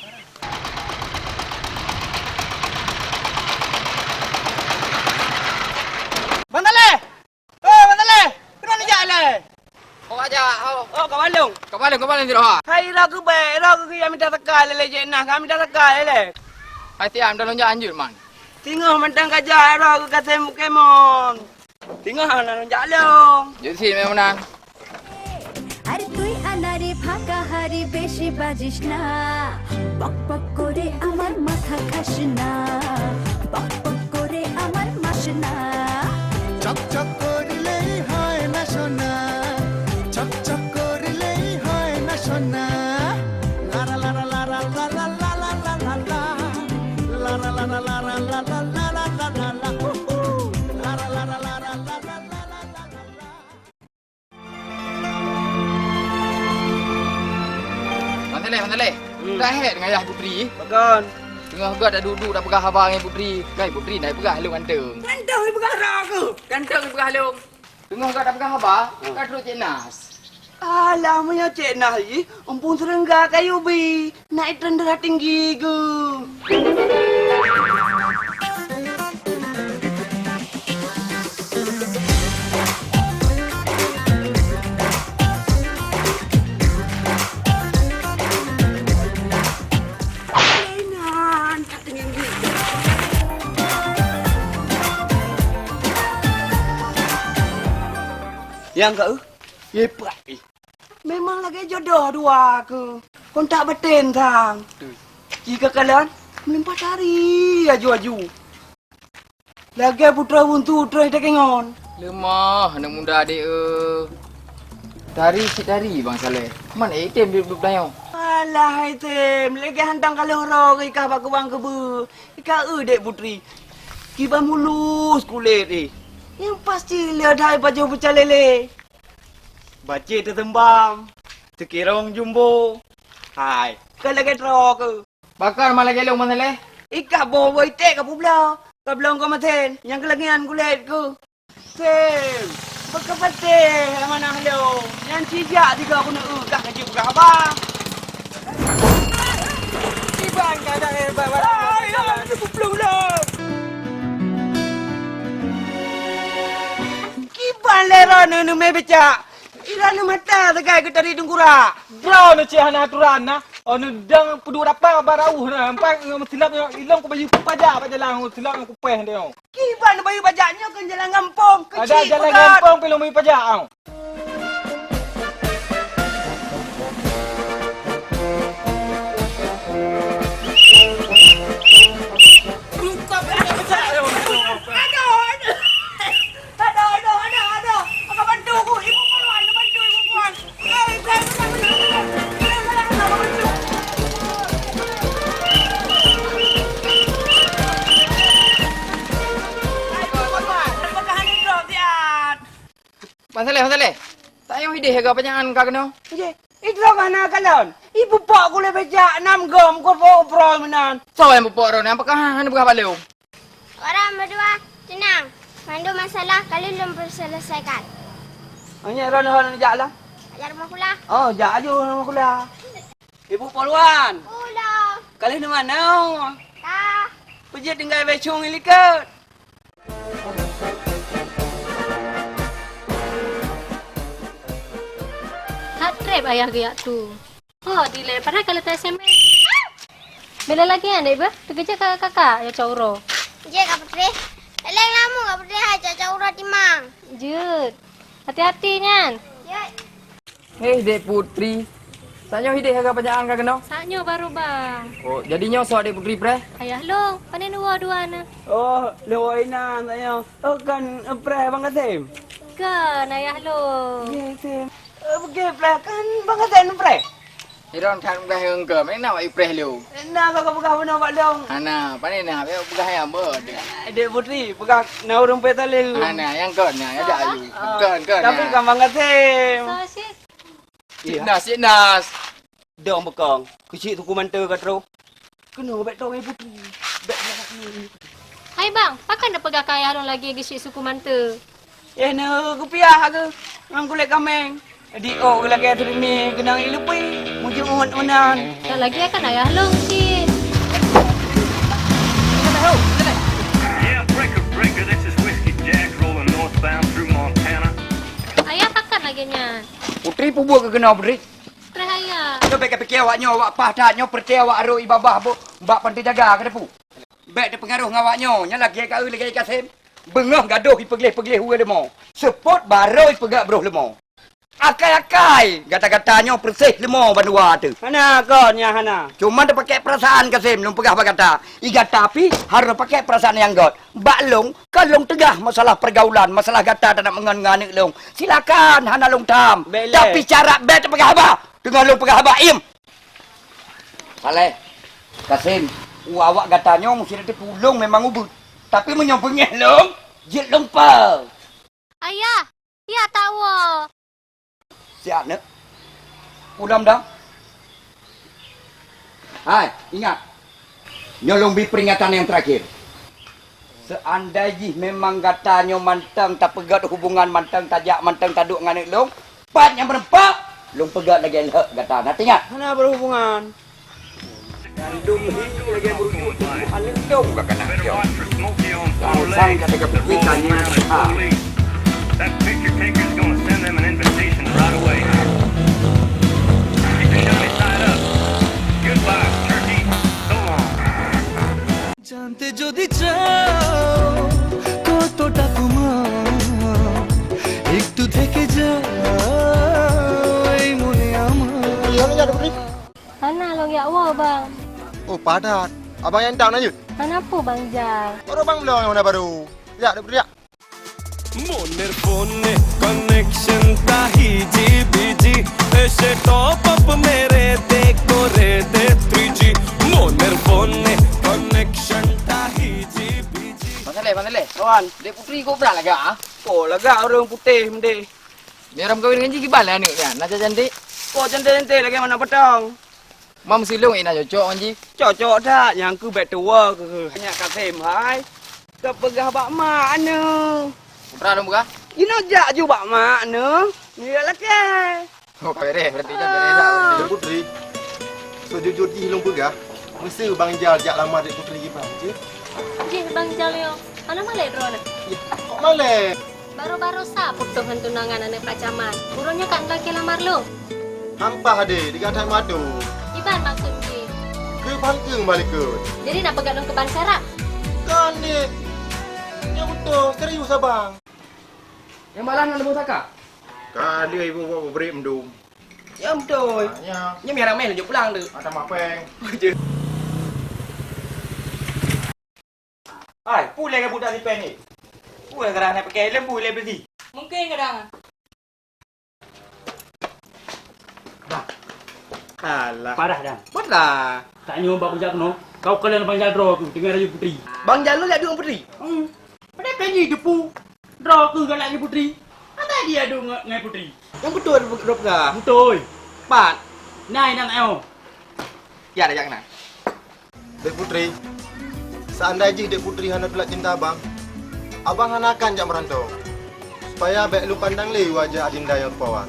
[SPEAKER 2] Bantale. Oh, bantale. Kena ni jak le.
[SPEAKER 5] Kau aja, kau.
[SPEAKER 2] Oh, kamalung.
[SPEAKER 5] Kau balik dia roh.
[SPEAKER 2] Hai ra ku be, ra ku yang minta sekal le je nah, kami minta sekal le.
[SPEAKER 5] Hai tiam dalam jak anjut man.
[SPEAKER 2] Tengok mentang kerja ra ku kata Pokemon. Tengok nak jak long.
[SPEAKER 5] Jadi sini memang menang.
[SPEAKER 7] আরে তুই আনারে ফাঁকা হারি বেশি বাজিস না বক বক করে আমার মাথা খাস না বক বক করে আমার মাস না
[SPEAKER 8] চকচক করলেই হয় না সোনা চকচক করলেই হয় না সোনা লারা লারা লারা লারা লারা লারা লারা লারা লারা লারা লারা লারা লারা লারা লারা লারা লারা লারা
[SPEAKER 5] Mansaleh. Dah head dengan ayah putri.
[SPEAKER 6] Bagan.
[SPEAKER 5] Tengah gak dah duduk dah pegah abang dengan putri. Kai putri naik pegah halung ganteng.
[SPEAKER 6] Ganteng ni pegah aku.
[SPEAKER 5] Ganteng pegah halung. Tengah gak dah pegah abang, kat terus Cik Nas.
[SPEAKER 6] Alah, punya Cik Nah ni, ampun serengga kayu bi. Naik rendah tinggi ke. Yang kau, hebat eh. Memang lagi jodoh dua ke. Kau tak betin tang. Jika kalian melimpah cari aju-aju. Lagi putra buntu terus dekengon.
[SPEAKER 5] Lemah anak muda adik Tari si tari Bang Saleh. Mana item dia duduk dayo?
[SPEAKER 6] Alah item, lagi hantang kalau orang ikah bak bang kebu. Ikah dek putri. Kiba mulus kulit eh. Yang pasti lihat hai baju pecah lele. Baca tertembam. Terkirong jumbo. Hai, kau lagi terok ke?
[SPEAKER 5] Bakar malah gelong Bang Saleh.
[SPEAKER 6] Ikah bawa itek ke pula. Kau belum kau maten. Yang kelagian kulit ke? Sem. Berkepatih mana hello. Yang cijak tiga aku nak kah kerja bukan abang. Ibang kau dah hebat. Ayah, dia belum lah. Kiban lera nu me becak. Ira nu mata tegai ke tadi dungkura.
[SPEAKER 10] Bro na cihana aturan na. Onu dang pudu apa barau na. Empat silap ilong ko bayu pajak pajalang silap ko peh dia.
[SPEAKER 6] Kiban bayu bajaknya ke jalan kampung.
[SPEAKER 10] Ada jalan kampung pelong bayu pajak au.
[SPEAKER 5] Bang Saleh. Tak payah ide harga panjangan kau kena.
[SPEAKER 6] Je, itu mana kalian? Ibu pak kule becak 6 gom ko pro menan.
[SPEAKER 5] So yang bupok ron, apakah hang buka balung?
[SPEAKER 9] Orang berdua tenang. Mandu masalah kalian belum selesaikan.
[SPEAKER 6] Hanya ron jak lah.
[SPEAKER 9] Ajar rumah pula.
[SPEAKER 6] Oh, jak aja nama kula. Ibu Polwan.
[SPEAKER 9] Pula.
[SPEAKER 6] Kalian di mana?
[SPEAKER 9] Dah.
[SPEAKER 6] Pergi tinggal becung ilikat.
[SPEAKER 3] Hard trip ayah geyak tu. Oh, delay. Padahal kalau tak SMS. Bila lagi kan, Ibu? Terkejar kakak, ya Cauro.
[SPEAKER 9] Je Kak Putri. Eleng lama Kak Putri ajak caura timang.
[SPEAKER 3] Jut. Hati-hati, Nyan.
[SPEAKER 9] Ya.
[SPEAKER 5] Dek putri. Tanya ide harga panjangan kau kena.
[SPEAKER 3] Saatnya baru, Bang.
[SPEAKER 5] Oh, jadinya so dek putri pre.
[SPEAKER 3] Ayah long, pandai dua na.
[SPEAKER 6] Oh, lewainan saya. Oh kan preh Bang Kasim.
[SPEAKER 3] Kan, ayah long.
[SPEAKER 6] Ya, Kasim. Pergi preh kan Bang Kasim preh.
[SPEAKER 5] Iron kan buka yang ke, mana nak pre lu?
[SPEAKER 6] Nah, kau pegang mana Pak Long?
[SPEAKER 5] Ana, pandai nak buka yang ber.
[SPEAKER 6] Dek putri pegang nau rumput tali.
[SPEAKER 5] Ana, yang kan nak ada ayu. Kan.
[SPEAKER 6] Tapi kan Bang Kasim.
[SPEAKER 3] Sosis.
[SPEAKER 5] Cik Nas.
[SPEAKER 6] Dong bekong. Kecil tu kumanta kat terus. Kena bet tong putri. Bet ni.
[SPEAKER 3] Hai, Bang. Pakan dah pegang ayah long lagi gisi suku manta.
[SPEAKER 6] Na kupiah ke. Nang kulit kameng. Di lagi ada ni kenang ilupi. Mujung unan.
[SPEAKER 3] Tak lagi akan ayah long, Cik.
[SPEAKER 11] Yeah, breaker, this is Whiskey Jack rolling northbound through Montana.
[SPEAKER 3] Ayah pakan lagi, Nyan.
[SPEAKER 2] Putri pun buat ke kena putri?
[SPEAKER 3] Pre ayah.
[SPEAKER 2] Kau baik fikir awaknya, awak pahatnya percaya awak aruk ibabah bu. Mbak pandai jaga ke depu. Baik dia pengaruh ngawaknya. Nya lagi kau lagi Kasim. Bengah gaduh pergelih hua lemo. Sepot baroi pegak bro lemo. Akai-akai gata-gatanya persih lemo bandua tu.
[SPEAKER 6] Hana kau nya hana.
[SPEAKER 2] Cuma dia pakai perasaan Kasim belum pegah bagata. Iga tapi harus pakai perasaan yang god. Mbak long kalong tegah masalah pergaulan, masalah gata dan nak mengan-nganik long. Silakan hana long tam.
[SPEAKER 6] Bele.
[SPEAKER 2] Tapi cara bet pegah apa? Dengan long pegah apa im. Saleh. Kasim, awak gatanya mesti nanti pulung memang ubut. Tapi menyambungnya long, jit lumpau.
[SPEAKER 3] Ayah, ya tahu.
[SPEAKER 2] Siap nak. Pulang dah. Hai, ingat. Nyolong bi peringatan yang terakhir. Seandainya memang katanya mantang tak pegat hubungan mantang tajak mantang taduk dengan nek long, pat yang berempat, long pegat lagi elok kata. Nak ingat?
[SPEAKER 6] Mana berhubungan?
[SPEAKER 2] Kandung hidup lagi berujuk anek dong kakak nak
[SPEAKER 11] Better
[SPEAKER 2] jauh.
[SPEAKER 11] watch for Smokey on four
[SPEAKER 2] Sang
[SPEAKER 11] legs.
[SPEAKER 2] kata
[SPEAKER 11] The bull
[SPEAKER 2] kepikirannya.
[SPEAKER 11] runs slowly. That picture taker's gonna send them an invitation right away. Keep the shiny side up. Goodbye, turkey. So long.
[SPEAKER 1] জানতে যদি চাও কতটা তোমার একটু থেকে যাও এই মনে আমার
[SPEAKER 6] Yang ni ada Putri.
[SPEAKER 3] Hana long ya wa bang.
[SPEAKER 6] Oh, padat. Abang yang down aja.
[SPEAKER 3] Hana apa bang Jal?
[SPEAKER 6] Baru bang bilang yang mana baru. Ya, ada Putri ya.
[SPEAKER 1] মনের ফোনে কানেকশন তাহি জিবিজি এসে টপ আপ মেরে দে করে দে 3G মনের ফোনে কানেকশন তাহি GBG
[SPEAKER 5] Bang Saleh. Kawan, Dek Putri kau berat lagi ah?
[SPEAKER 10] Oh, lagak orang putih mende.
[SPEAKER 5] Dia orang kahwin dengan gibal lah ni kan. Nak cantik.
[SPEAKER 10] Kau cantik-cantik lagi mana petang.
[SPEAKER 5] Mam silung nak cocok kan ji.
[SPEAKER 10] Cocok tak yang ku bet tua ke. Banyak kat sem hai. Kau pegah bak mak ne.
[SPEAKER 5] Pernah dong buka?
[SPEAKER 10] Ino jak ju bak mak ne. Ni lah ke.
[SPEAKER 5] Oh, kawin berarti je bereza.
[SPEAKER 6] Dek Putri. Sejujurnya hilung pegah. Mesti Bang Jal jak lama Dek Putri gimana je?
[SPEAKER 3] Jih bang Jal yo. Hana malai drone.
[SPEAKER 6] Kok malek?
[SPEAKER 3] Baru-baru sa putuhan tunangan anak pacaman. Burunya kan laki lamar lo.
[SPEAKER 6] Hampah ade, dikatakan madu.
[SPEAKER 3] Iban maksud Ji.
[SPEAKER 6] Ke pangkeng balik ke.
[SPEAKER 3] Jadi nak pegat dong ke ban serak.
[SPEAKER 6] Kan ni. Yang betul, serius abang.
[SPEAKER 5] Yang malam nak lebih takak?
[SPEAKER 6] Kan dia ibu buat beri mendung.
[SPEAKER 10] Ya betul.
[SPEAKER 6] Ya,
[SPEAKER 10] Ni merah meh lanjut pulang tu.
[SPEAKER 6] ada mapeng.
[SPEAKER 10] Hai, pulai ke budak si pen ni. Pulai kerana nak pakai lembu le besi. Mungkin kadang. Alah.
[SPEAKER 12] Parah dah.
[SPEAKER 10] Buatlah.
[SPEAKER 12] Tak nyoba Bang Jal kena. Kau kalian Bang Jal draw tu dengan Raja Putri.
[SPEAKER 10] Bang Jal lu lihat dua Putri.
[SPEAKER 12] Pada penyi depu. Draw tu dengan Raja Putri. Apa dia ada dengan Putri?
[SPEAKER 10] Yang betul drop ke?
[SPEAKER 12] Betul.
[SPEAKER 10] Pat.
[SPEAKER 12] Nai nang eo.
[SPEAKER 10] Ya ada yang nak.
[SPEAKER 6] Dek Putri. Seandainya Dek Putri hana tolak cinta abang, abang hanakan jak merantau. Supaya baik lu pandang le wajah adinda yang pawan.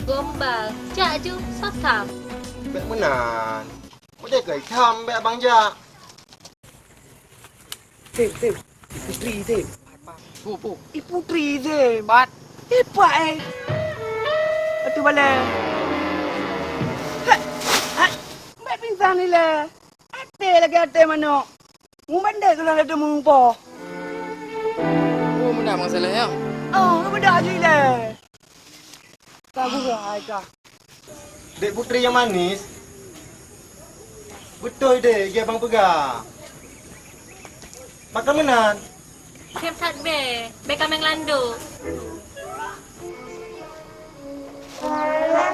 [SPEAKER 3] Gombal. Jak ju sotam.
[SPEAKER 6] Baik menan. Boleh ke hitam baik abang jak?
[SPEAKER 10] Tim. Putri Tim.
[SPEAKER 5] Pu.
[SPEAKER 10] Putri Tim. Pat. Hebat Itu balik. Hai. Baik pingsan ni lah. Ate mana? Mu mandai kalau ada mumpo.
[SPEAKER 5] Oh, mana Bang Saleh ya?
[SPEAKER 10] Oh, beda je lah. Tahu ke?
[SPEAKER 6] Dek Putri yang manis. Betul dek, dia abang pegang. Makan menan.
[SPEAKER 3] Kem tat be. Be kameng lando.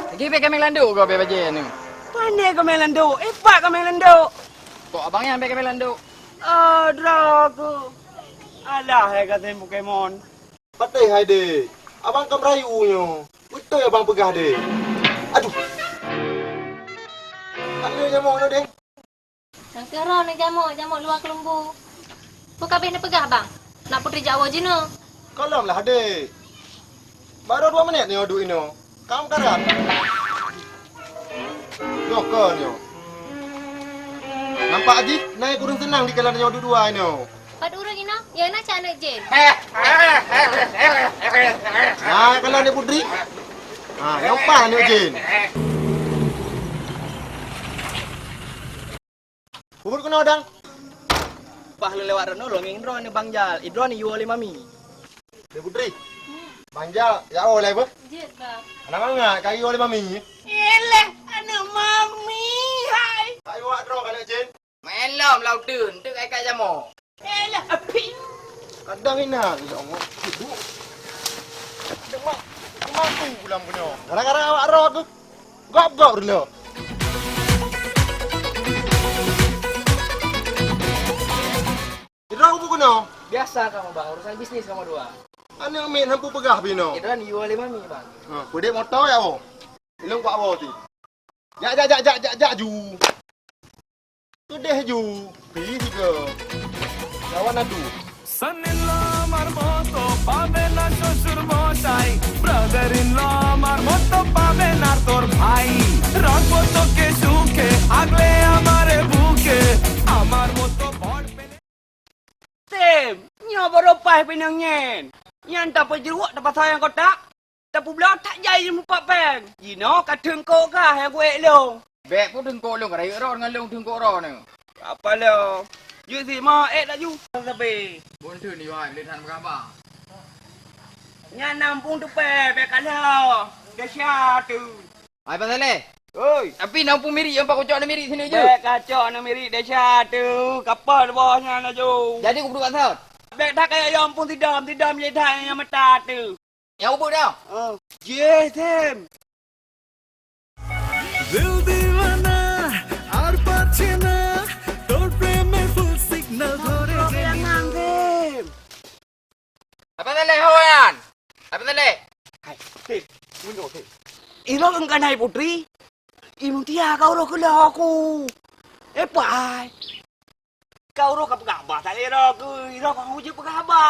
[SPEAKER 5] Lagi baik kami landuk kau baik baje ni.
[SPEAKER 10] Pandai kau main lando. Hebat kau main lando.
[SPEAKER 5] Kok abang yang baik kami landuk?
[SPEAKER 10] Drago. Alah, kata Pokemon.
[SPEAKER 6] Patai hai dek. Abang kam rayunya. Betul abang pegah dek. Aduh. Tak boleh jamu no dek.
[SPEAKER 3] Yang kerau ni jamuk luar ke lembu. Bukan be nak pegah bang. Nak Putri Jawa je no.
[SPEAKER 6] Kolom lah dek. Baru 2 minit ni duduk ini. Kamu karat. Yo kan yo. Nampak Haji? Naik kurang senang di kalangan yang dua ini.
[SPEAKER 3] Pat urang ina. Ya nak cak anak jen.
[SPEAKER 6] Nah, kalau Dek Putri. Nampak ni Jin. Bubur kena odang.
[SPEAKER 10] Pah lu lewat Reno, longeng drone ni Bang Jal. Drone ni you oleh mami.
[SPEAKER 6] Dek Putri. Banjal, ya oleh apa?
[SPEAKER 3] Jet bang.
[SPEAKER 6] Anak mangat, kaki oleh mami.
[SPEAKER 10] Eleh, anak mami. Hai.
[SPEAKER 6] Tak buat draw kan Jin.
[SPEAKER 5] Malam lau dun, tuk ai kat jamu.
[SPEAKER 10] Eleh, api.
[SPEAKER 6] Kadang ina, ya Allah. Duduk. Demak. Mampu pulang punya. Kadang-kadang awak draw tu. Gop-gop dulu. Draw apa kena?
[SPEAKER 5] Biasa kamu bang, urusan bisnis kamu dua.
[SPEAKER 6] Anak main hampu pegah bino.
[SPEAKER 5] Drone you oleh mami bang.
[SPEAKER 6] Pedek motor ya, oh. Ilung kuat awak tu. Jak ju. Kedeh ju. Pi juga. Kawan adu.
[SPEAKER 8] Son-in-law আমার মতো পাবে না শ্বশুর মশাই, ব্রাদার-ইন-ল আমার মতো পাবে না তোর ভাই, রাখবো তোকে সুখে আগলে আমারে বুকে, আমার মতো বড় পেলে
[SPEAKER 12] Tem, nyo beropai pinang nyen. Nyan tak perjeruk tak pasal yang kotak. Tak pula tak jai mupak peng. Jino kat thung ko ka yang kuek long.
[SPEAKER 5] แบกพูดถึงโกลงอะไรรอดงั้นลงถึงโกรอเนี่ย
[SPEAKER 12] Apa lo? Yu si ma tak ju. Sabe.
[SPEAKER 5] บนถือนี่ว่าไม่ได้ทันครับป่ะ
[SPEAKER 12] Nyan nampung tu pe kala. Gasya tu.
[SPEAKER 5] ไอ้ปันเลย
[SPEAKER 12] Oi.
[SPEAKER 5] tapi nampung miri yang pak kocok miri sini je
[SPEAKER 12] Bek kacau na miri dasya tu. Kapal bawahnya na ju.
[SPEAKER 5] jadi aku berdua saut
[SPEAKER 12] Bek tak kaya yang pun tidam je dah yang mata tu.
[SPEAKER 5] yang ubuk dah
[SPEAKER 12] Ye Tem.
[SPEAKER 8] দিল দিওয়ানা আর পারছে না তোর প্রেমের ফুল সিগন্যাল ধরে
[SPEAKER 12] Jangan Tem.
[SPEAKER 5] apa tadi hawan apa tadi
[SPEAKER 12] Tem. Munyo Tem. Iro ang kanay putri. Imong tiya kau ro kula aku. Pai. Kau ro kapagaba sa iro ku. Iro kang uji pagaba.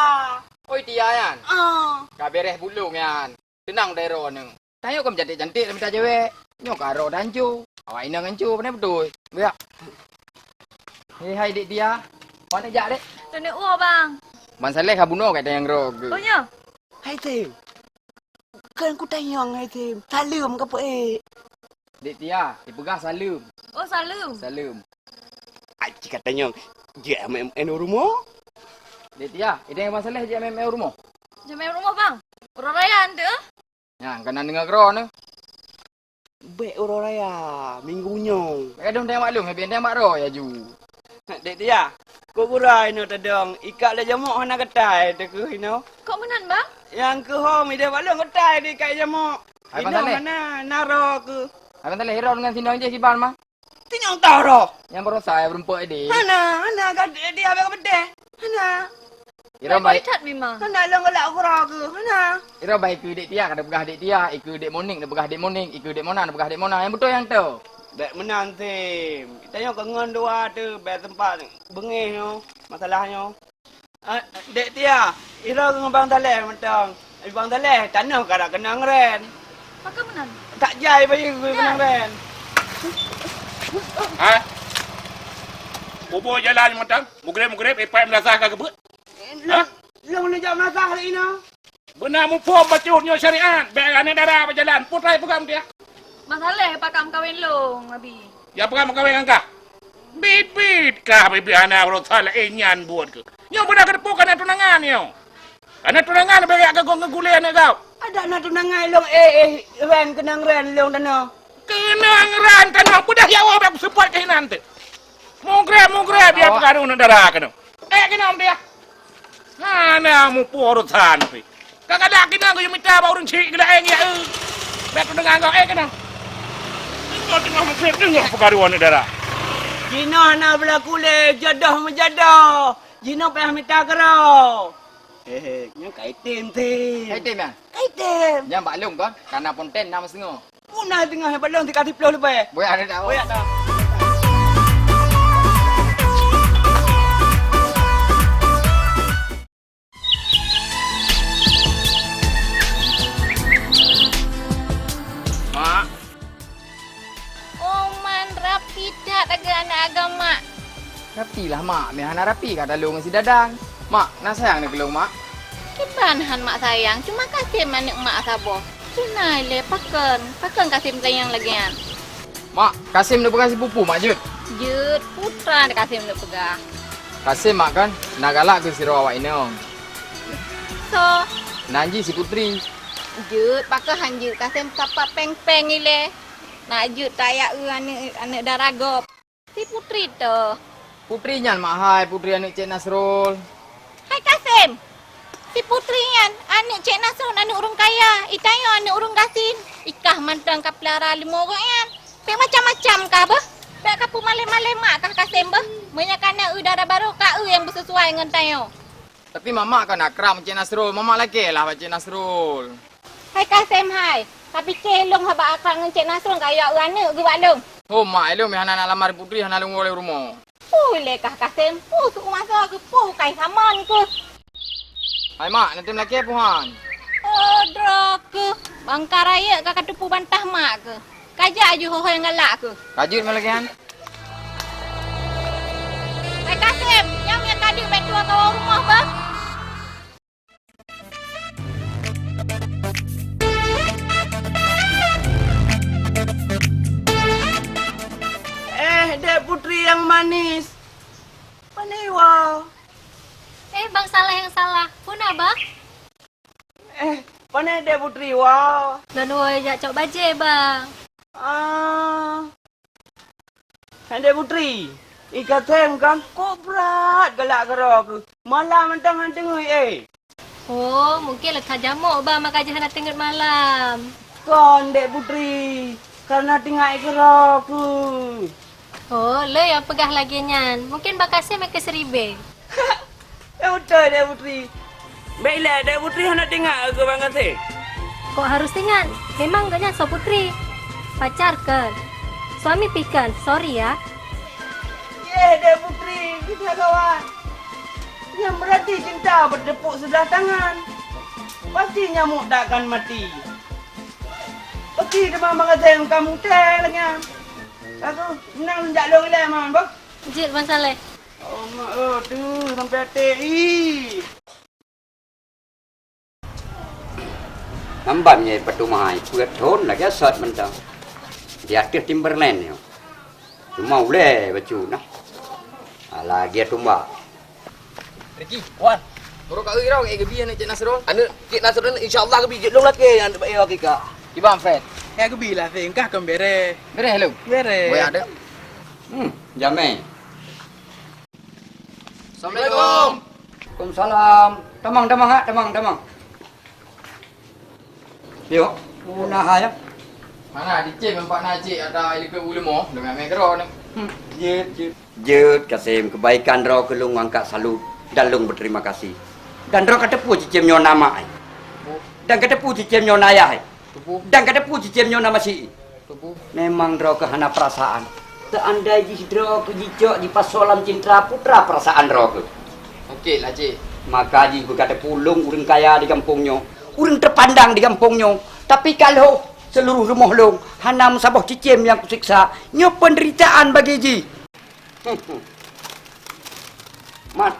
[SPEAKER 5] oi tia yan
[SPEAKER 12] Ah.
[SPEAKER 5] gak beres bulung yan tenang dero ne tayo kam cantik-cantik minta cewek nyo karo dancu awak ina ngancu benar betul ya hai dik dia mana jak dek
[SPEAKER 9] Tôi nói ua bang.
[SPEAKER 5] man saleh kabuno kat yang ro
[SPEAKER 9] Ôi nhờ.
[SPEAKER 12] Hai Tem. Kan ku tanyang hai Tem. Salam ka pa eh.
[SPEAKER 5] dik dia dipegang salam
[SPEAKER 9] Ô sao lương.
[SPEAKER 5] salam
[SPEAKER 12] Aji ka tanyang. Je em rumah.
[SPEAKER 5] dik dia ide man saleh je memang rumah
[SPEAKER 9] Jom em rumah bang. Orang raya anda.
[SPEAKER 5] yang kanan dengar kro ne
[SPEAKER 12] Bek orang raya. Minggunya.
[SPEAKER 5] kadang tengok maklum biar tengok ro ya ju
[SPEAKER 12] Dek dia. Kau kurai no tadong. Ikat le jamuk hana ketai te ku hino.
[SPEAKER 9] Kok menan bang?
[SPEAKER 12] Yang ke hom ide balong ketai di kai jamuk.
[SPEAKER 5] Hai,
[SPEAKER 12] Hino
[SPEAKER 5] Bang Saleh.
[SPEAKER 12] mana naro ke.
[SPEAKER 5] abang saleh hero dengan sini je siban mah
[SPEAKER 12] Tinyang tahu ro.
[SPEAKER 5] yang baru saya berempat ide
[SPEAKER 12] Hana kat dia abang bedeh. Hana.
[SPEAKER 5] hero baik
[SPEAKER 9] Thật memang.
[SPEAKER 12] Hana lang galak aku ra ke. Hana.
[SPEAKER 5] hero baik ke dik dia kada pegah dik dia iku dik morning dak pegah dik morning iku dik mona dak pegah dik mona yang betul yang tu
[SPEAKER 12] Bek menan Tem. Kita yang kangen dua tu bek tempat bengih no. Masalahnya. Dek dia. Ira dengan Bang Taleh mentang. Bang Taleh tanah kada kenang ren.
[SPEAKER 9] Maka menan.
[SPEAKER 12] Tak jai bagi gue kenang ren.
[SPEAKER 4] Ha? Ubuk jalan mentang. Mugrib ipai melasah ke kebut.
[SPEAKER 12] Long ni jam nasah hari ini.
[SPEAKER 4] Benar mu pom bacutnya syariat. Baik ane darah berjalan. Putrai pegang dia.
[SPEAKER 9] Masalah pakam kawin long abi.
[SPEAKER 4] Ya pegang kawin angka. Bit kah bibi anak rotal enyan buat ke. Nyo benar kedepu kana tunangan nyo. Kana tunangan bagi agak gong ngegule ane kau.
[SPEAKER 12] Ada nak tunangan long ren kenang ren long tanah.
[SPEAKER 4] Kenang ran tanah budak ya wabak support ke nanti. Mugrib biar pengaruh darah kena. Kenam dia. Mana mu porutan pi. Kagak ada kenang kau yang minta bau cik kena ya. Baik tunangan kau kenang. Kau tengah mugrib tengah pengaruh darah.
[SPEAKER 12] Jino na berlaku le jodoh menjodoh. Jino payah minta kero. Yang kaitim Tem.
[SPEAKER 5] hai tim ya
[SPEAKER 12] Kaitim.
[SPEAKER 5] yang maklum kan karena ponten nama setengah
[SPEAKER 12] Punah tengah balong 30 lebih.
[SPEAKER 5] boleh ada tak
[SPEAKER 12] Boyak dah.
[SPEAKER 4] Mak,
[SPEAKER 9] Oh man rapi dah agak anak agama.
[SPEAKER 5] rapi lah mak mehana rapi kata lu ngasi dadang mak nak sayang ni kelung mak
[SPEAKER 9] Kibanhan mak sayang. Cuma kasih manik mak sabo. Sunai le paken kasih sayang lagian.
[SPEAKER 5] mak Kasim nak berkasih pupu mak Jud
[SPEAKER 9] Jut putra nak kasih nak pegang.
[SPEAKER 5] Kasim mak kan nak galak ke siro awak ini om
[SPEAKER 9] So
[SPEAKER 5] Nanji si putri
[SPEAKER 9] Jut pakai hanjut kasih kapak peng-peng ni le. Nak jut tayak anak daragop. Si putri tu.
[SPEAKER 5] putri nyan mak hai putri anak Cik Nasrul
[SPEAKER 9] Hai Kasim. Si putri yan, anak Cik Nasrul, anak urung kaya. Itayo anak urung kasin. Ikah mantang ka pelara 5 orang yan. Pek macam-macam kah bah? Pek kapu malem-malem mak kah Kasim bah? Banyak anak udara baru kah yang bersesuai dengan tayo.
[SPEAKER 5] tapi mama kan akram Cik Nasrul mama lagi lah Cik Nasrul
[SPEAKER 9] Hai Kasim hai. Tapi kelong haba akak dengan Cik Nasrul kaya anak ke balong.
[SPEAKER 5] oh mak elok mehana nak lamar putri hana lu ngoleh rumah
[SPEAKER 9] Pui lekah Kasim. Pui suku masa ke pui kai saman ke.
[SPEAKER 5] Hai mak, nanti melaki puhan.
[SPEAKER 9] Dra ke. Bangka raya ke kata pu bantah mak ke. Kajak je ho yang galak ke.
[SPEAKER 5] Kajut melakian.
[SPEAKER 9] Hai Kasim, yang punya tadi baik dua kawan rumah bang.
[SPEAKER 12] Dek Putri yang manis. Paniwa.
[SPEAKER 3] Bang salah yang salah. Pun abang?
[SPEAKER 12] Panai Dek Putri wah.
[SPEAKER 3] Dan woi jak cok baje bang.
[SPEAKER 12] Dek Putri. Ikat tem kan kok berat galak kerok. Malam mentang-mentang
[SPEAKER 3] Oh, mungkin lekah jamuk bang maka jangan nak tengok malam.
[SPEAKER 12] Kon Dek Putri. Karena tinggal kerok.
[SPEAKER 3] Oh, lo yang pegah lagi nyan. Mungkin bakasnya mereka seribe.
[SPEAKER 12] Betul Dek Putri. Baiklah Dek Putri hendak tinggal ke bang Kasih.
[SPEAKER 3] Kok harus tinggal? Memang gaknya so putri. Pacar kan? Suami pikan. Sorry ya.
[SPEAKER 12] Dek Putri, kita kawan. Yang berarti cinta berdepuk sebelah tangan. Pasti nyamuk tak akan mati. Pasti demam bang Kasih kamu teh lagi. Aku menang sejak long ilai man, bang.
[SPEAKER 3] Jit Bang Saleh.
[SPEAKER 12] Oh, mak, tu sampai hati.
[SPEAKER 2] Nambamnya petumai, kuat thon lagi asat mentang. Dia tuh Timberland ni. Cuma boleh baju nah. Lagi tumba.
[SPEAKER 5] Ricky, Wan. Baru kau kira orang Egebi yang Cik Nasrul.
[SPEAKER 12] Anu Cik Nasrul insya-Allah ke bijak long lagi yang baik lagi kak.
[SPEAKER 5] Ibang Fred.
[SPEAKER 12] Ya ke bila singkah kan bere.
[SPEAKER 5] Bere hello.
[SPEAKER 12] Bere.
[SPEAKER 5] Boleh ada.
[SPEAKER 2] Jamai.
[SPEAKER 5] Assalamualaikum.
[SPEAKER 2] Waalaikumsalam. Tamang. Yo, una haya.
[SPEAKER 5] Mana di Cik mempak Najik ada ilmu ulama dengan megro ni.
[SPEAKER 2] Jut Kasim kebaikan roh kelung angkat salut dan lung berterima kasih. Dan roh kata pu cicim nyon nama ai. Dan kata pu cicim nyon ayah ai. Dan kata pu cicim nyon nama si. Memang roh kehana perasaan. Seandai jidro ke jicok di pasolam cinta putra perasaan roh ke.
[SPEAKER 5] Okey lah Cik.
[SPEAKER 2] Maka ji kata pulung urang kaya di kampungnya. Urang terpandang di kampungnya. Tapi kalau seluruh rumah long hanam sabah cicim yang kusiksa, nyo penderitaan bagi ji. Mat.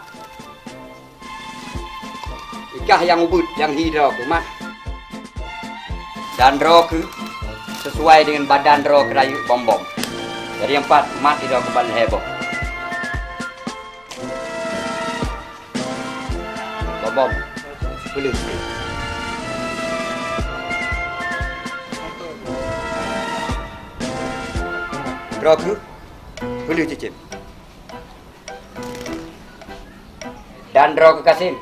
[SPEAKER 2] Ikah yang ubud, yang hidro ke mat. Dan roh ke sesuai dengan badan roh kerayu bom-bom. Jadi yang empat, mat hidro ke badan heboh. Bom-bom. Boleh. Roh ke boleh cicim. Dan roh ke Kasim.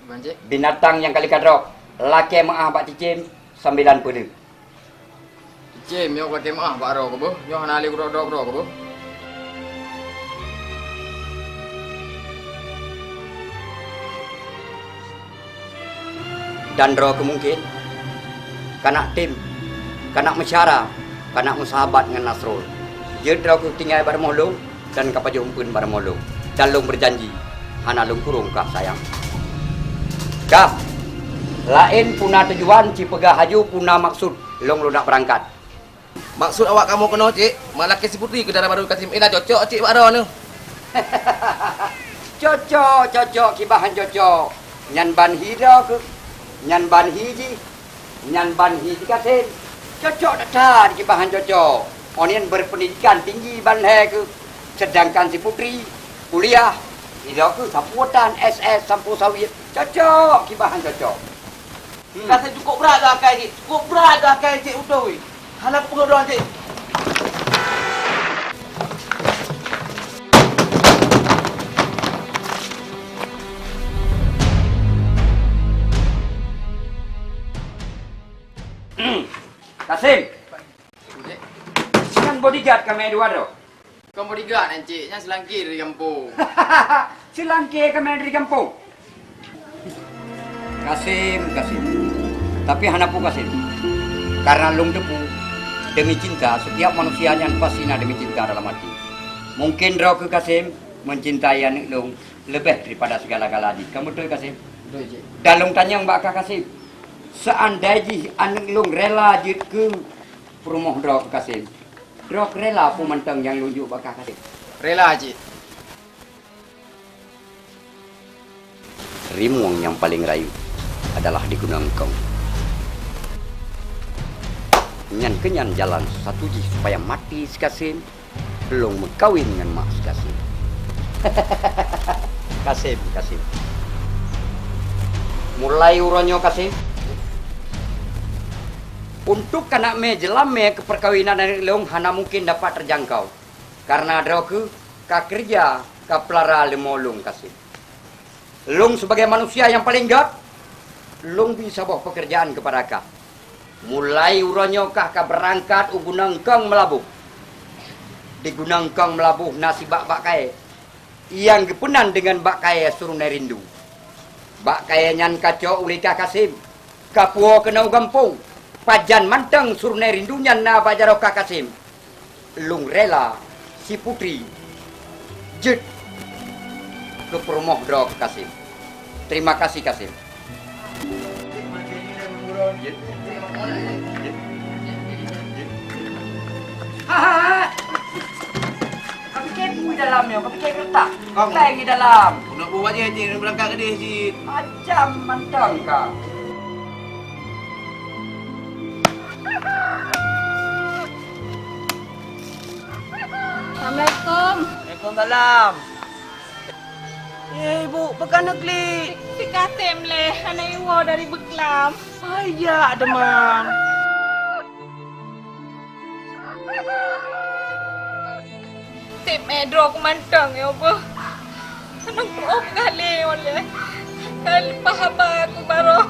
[SPEAKER 5] Banjik.
[SPEAKER 2] Binatang yang kali kadrok. Laki maah bak cicim 90.
[SPEAKER 5] Cik, mio kata maaf pak roh ke bu. Mio hanali roh ke bu.
[SPEAKER 2] Dan roh kemungkin kanak tim, kanak mesyara, kanak musahabat dengan Nasrul. Dia roh ke tinggal pada molong dan kapal jumpun pada molong. Dan long berjanji, hana long kurung kah sayang. Kah, lain puna tujuan cipegah haju puna maksud long lo nak berangkat.
[SPEAKER 12] Maksud awak kamu kena cik, malah ke si Putri ke darah baru Kasim. Dah cocok cik pak roh ni.
[SPEAKER 2] Cocok kibahan cocok. Nyan ban hira ke, nyan ban hiji, nyan ban hiji Kasim. Cocok dah kibahan cocok. Onian berpendidikan tinggi ban ke, sedangkan si Putri kuliah. Hira ke sapuatan SS sampu sawit. Cocok kibahan cocok.
[SPEAKER 12] Rasa cukup berat dah kai cik. Cukup berat dah kai cik utoi. Hana pengodohan cik.
[SPEAKER 2] Kasim. Kan bodyguard kami dua tu.
[SPEAKER 5] Kau bodyguard kan cik, yang selangkir di kampung.
[SPEAKER 2] Selangkir kami dari kampung. Kasim. Tapi hanapu Kasim. Karena lung depu demi cinta, setiap manusia yang pasti demi cinta dalam hati. Mungkin roh ke Kasim, mencintai anak long lebih daripada segala-galanya. Kamu betul Kasim?
[SPEAKER 5] Betul, Cik.
[SPEAKER 2] Dan long tanya Mbak Kasim, seandainya anak long rela je ke rumah Drok Kasim, Drok rela pun mentang yang lunjuk Mbak Kasim.
[SPEAKER 5] Rela, Cik.
[SPEAKER 2] Rimuang yang paling rayu adalah di Gunung Kong. Kenyan jalan satu ji supaya mati si Kasim, belum berkawin dengan mak si Kasim. Kasim. Mulai uronyo Kasim. Untuk anak me jelame ke perkawinan dari Leong hana mungkin dapat terjangkau. Karena ada ke kerja ke pelara lemolong Kasim. Long sebagai manusia yang paling gap, long bisa bawa pekerjaan kepada kak. Mulai uronyo kah berangkat Gunung Kong melabuh. Di Gunung Kong melabuh nasi bak kaya. Yang gepenan dengan bak kaya suruh nerindu. Bak kaya nyan kacau ulika Kasim. Kapuo kena gampung. Pajan manteng suruh nerindu nyan na bajaroka Kasim. Lung rela si putri. Jet. Ke perumoh Drok Kasim. Terima kasih Kasim. Hahaha. Kau pikir di dalamnya, kau pikir letak. Kau lagi dalam.
[SPEAKER 12] Nak buat je Cik, nak berangkat ke dia Cik.
[SPEAKER 2] Macam mantang kau.
[SPEAKER 9] Assalamualaikum.
[SPEAKER 12] Waalaikumsalam. Ibu, pekan nak klik.
[SPEAKER 9] Si Kasim leh, anak iwo dari Beklam.
[SPEAKER 12] Ayah, teman.
[SPEAKER 9] Tip medro mantang ya apa? Anak pro kali oleh. Kali paham aku baru.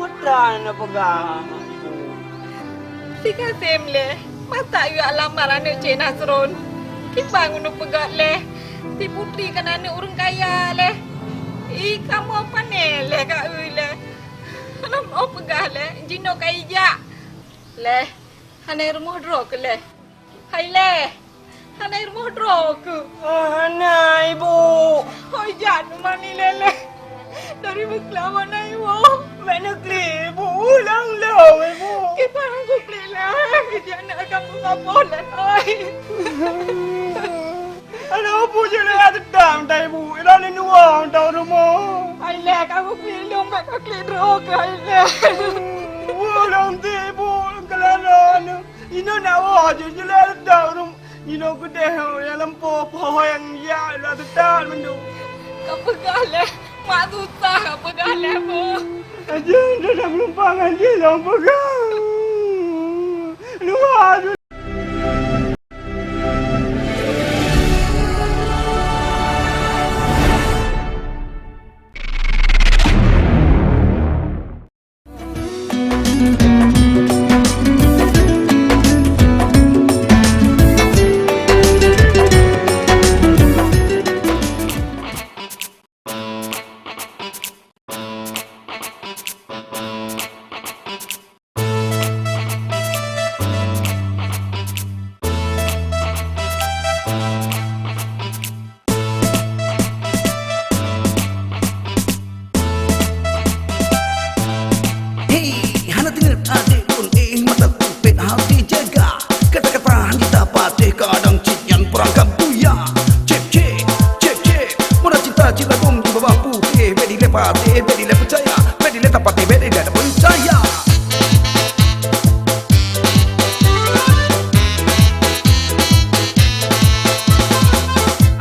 [SPEAKER 12] Putra nak pegang.
[SPEAKER 9] Si Kasim leh, masa you alamar anak Cik Nasrun. Kibang unu pegat leh. Si putri kan anak orang kaya leh. Kamu apa ni leh kak you leh? Anak mau pegat leh, jino kaija. Leh, anak rumah drok leh. Hai leh. Anak rumah drok.
[SPEAKER 12] Anak ibu.
[SPEAKER 9] Oh jangan mani lele. Dari Beklam anak ibu.
[SPEAKER 12] Mek nak klik ibu. Ulang ibu.
[SPEAKER 9] Kita aku klik lah. Kita anak kamu kapal lah.
[SPEAKER 12] Anak apa je lah tetap tak ibu. Dah ni nuang tahu rumah.
[SPEAKER 9] Hai leh, kamu klik lompat kau klik drok. Hai leh.
[SPEAKER 12] Ulang tu ibu. Kelana. Ino nak wajah je lah tahu rumah. Ino ku deh yang lempo poho yang ya lah tetap mendu.
[SPEAKER 9] Kau pegang leh. Mak susah kau pegang leh bu.
[SPEAKER 12] Aja dah melumpangan je lah pegang. Luar tu.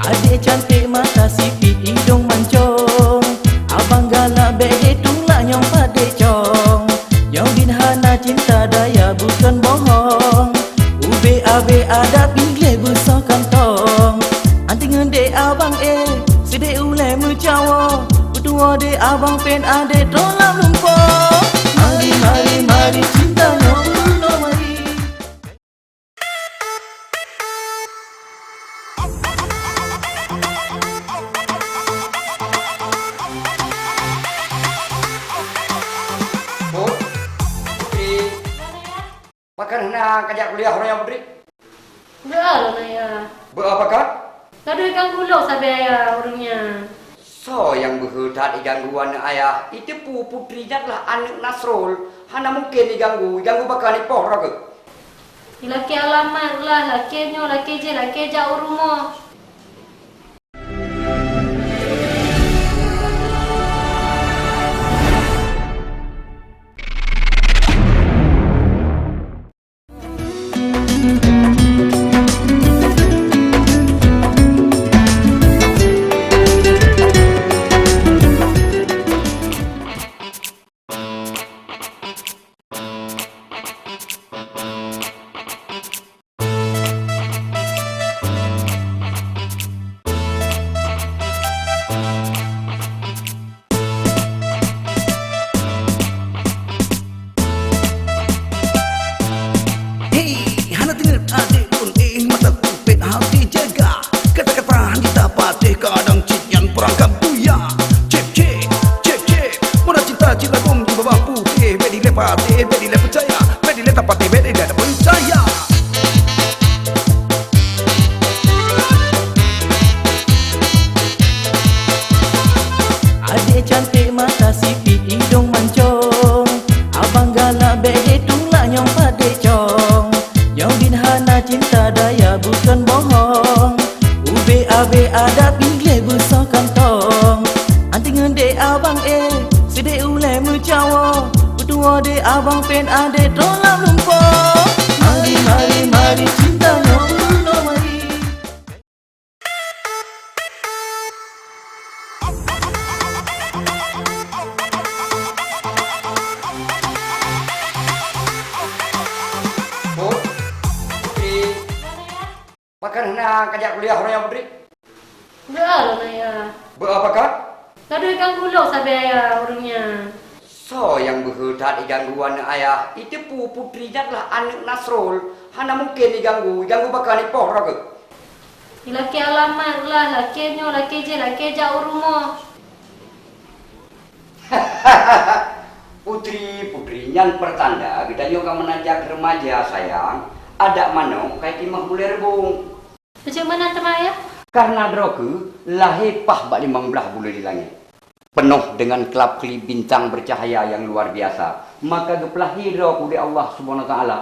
[SPEAKER 1] Adik cantik mata sipit hidung mancung. Abang galak bedek tunglah nyong padek cong. Nyong bin hana cinta daya bukan bohong. Ube abe ada pinggir besar kantong. Anting ngedek abang sedek ulai mencawa. Berdua dek abang pen adek tolak lumpur. Mari mari mari cinta nyong ulo mari.
[SPEAKER 2] Makan hendak kajak kuliah orang yang putri.
[SPEAKER 3] Dah lah Naya.
[SPEAKER 2] Berapa kak?
[SPEAKER 3] Gak ada ganggu lo sampai ayah orangnya.
[SPEAKER 2] So yang berhutat gangguan ayah itu putrinya lah anak Nasrul. Hana mungkin diganggu bakal ni porok ke.
[SPEAKER 3] Laki alamat lah, laki je jauh rumah.
[SPEAKER 8] Hey, hana dengar adik pun mata kupit hati jaga. Kata-kata kita patih kadang cikian perangkap buya. Cep cep, cep cep. Mula cinta kum di bawah putih. Bedi lepat, bedi le percaya. Bedi le tak patih, bedi le tak percaya.
[SPEAKER 1] Adik cantik mata sipit hidung mancung, abang galak bede tunglah nyong pada cong. Nyong bin hana cinta daya bukan bohong. Ube abe ada pinggir besar kantong. Anting ngende abang sedek ulai mencawa. Berdua de abang pen ade tolak lumpur. Mari mari mari cinta nyong ulo mari.
[SPEAKER 2] Putri. Makan hana kajak kuliah orang yang putri.
[SPEAKER 3] Udah lo ayah.
[SPEAKER 2] Berapa kan?
[SPEAKER 3] Gak ada ganggu lo sampai ayah orangnya.
[SPEAKER 2] So yang berhutat gangguan ayah itu putrinya lah anak Nasrul. Hana mungkin diganggu bakal ni porok ke.
[SPEAKER 3] Laki alamat lah, laki je jauh rumah.
[SPEAKER 2] Putri yang pertanda kita juga menajak remaja sayang. Ada mana kayak timah boleh rebung.
[SPEAKER 3] Macam mana teman ayah?
[SPEAKER 2] Karena droge lahir pah bak 15 bulan di langit. Penuh dengan kelap-kelip bintang bercahaya yang luar biasa. Maka geplah hidro di Allah Subhanahu wa taala.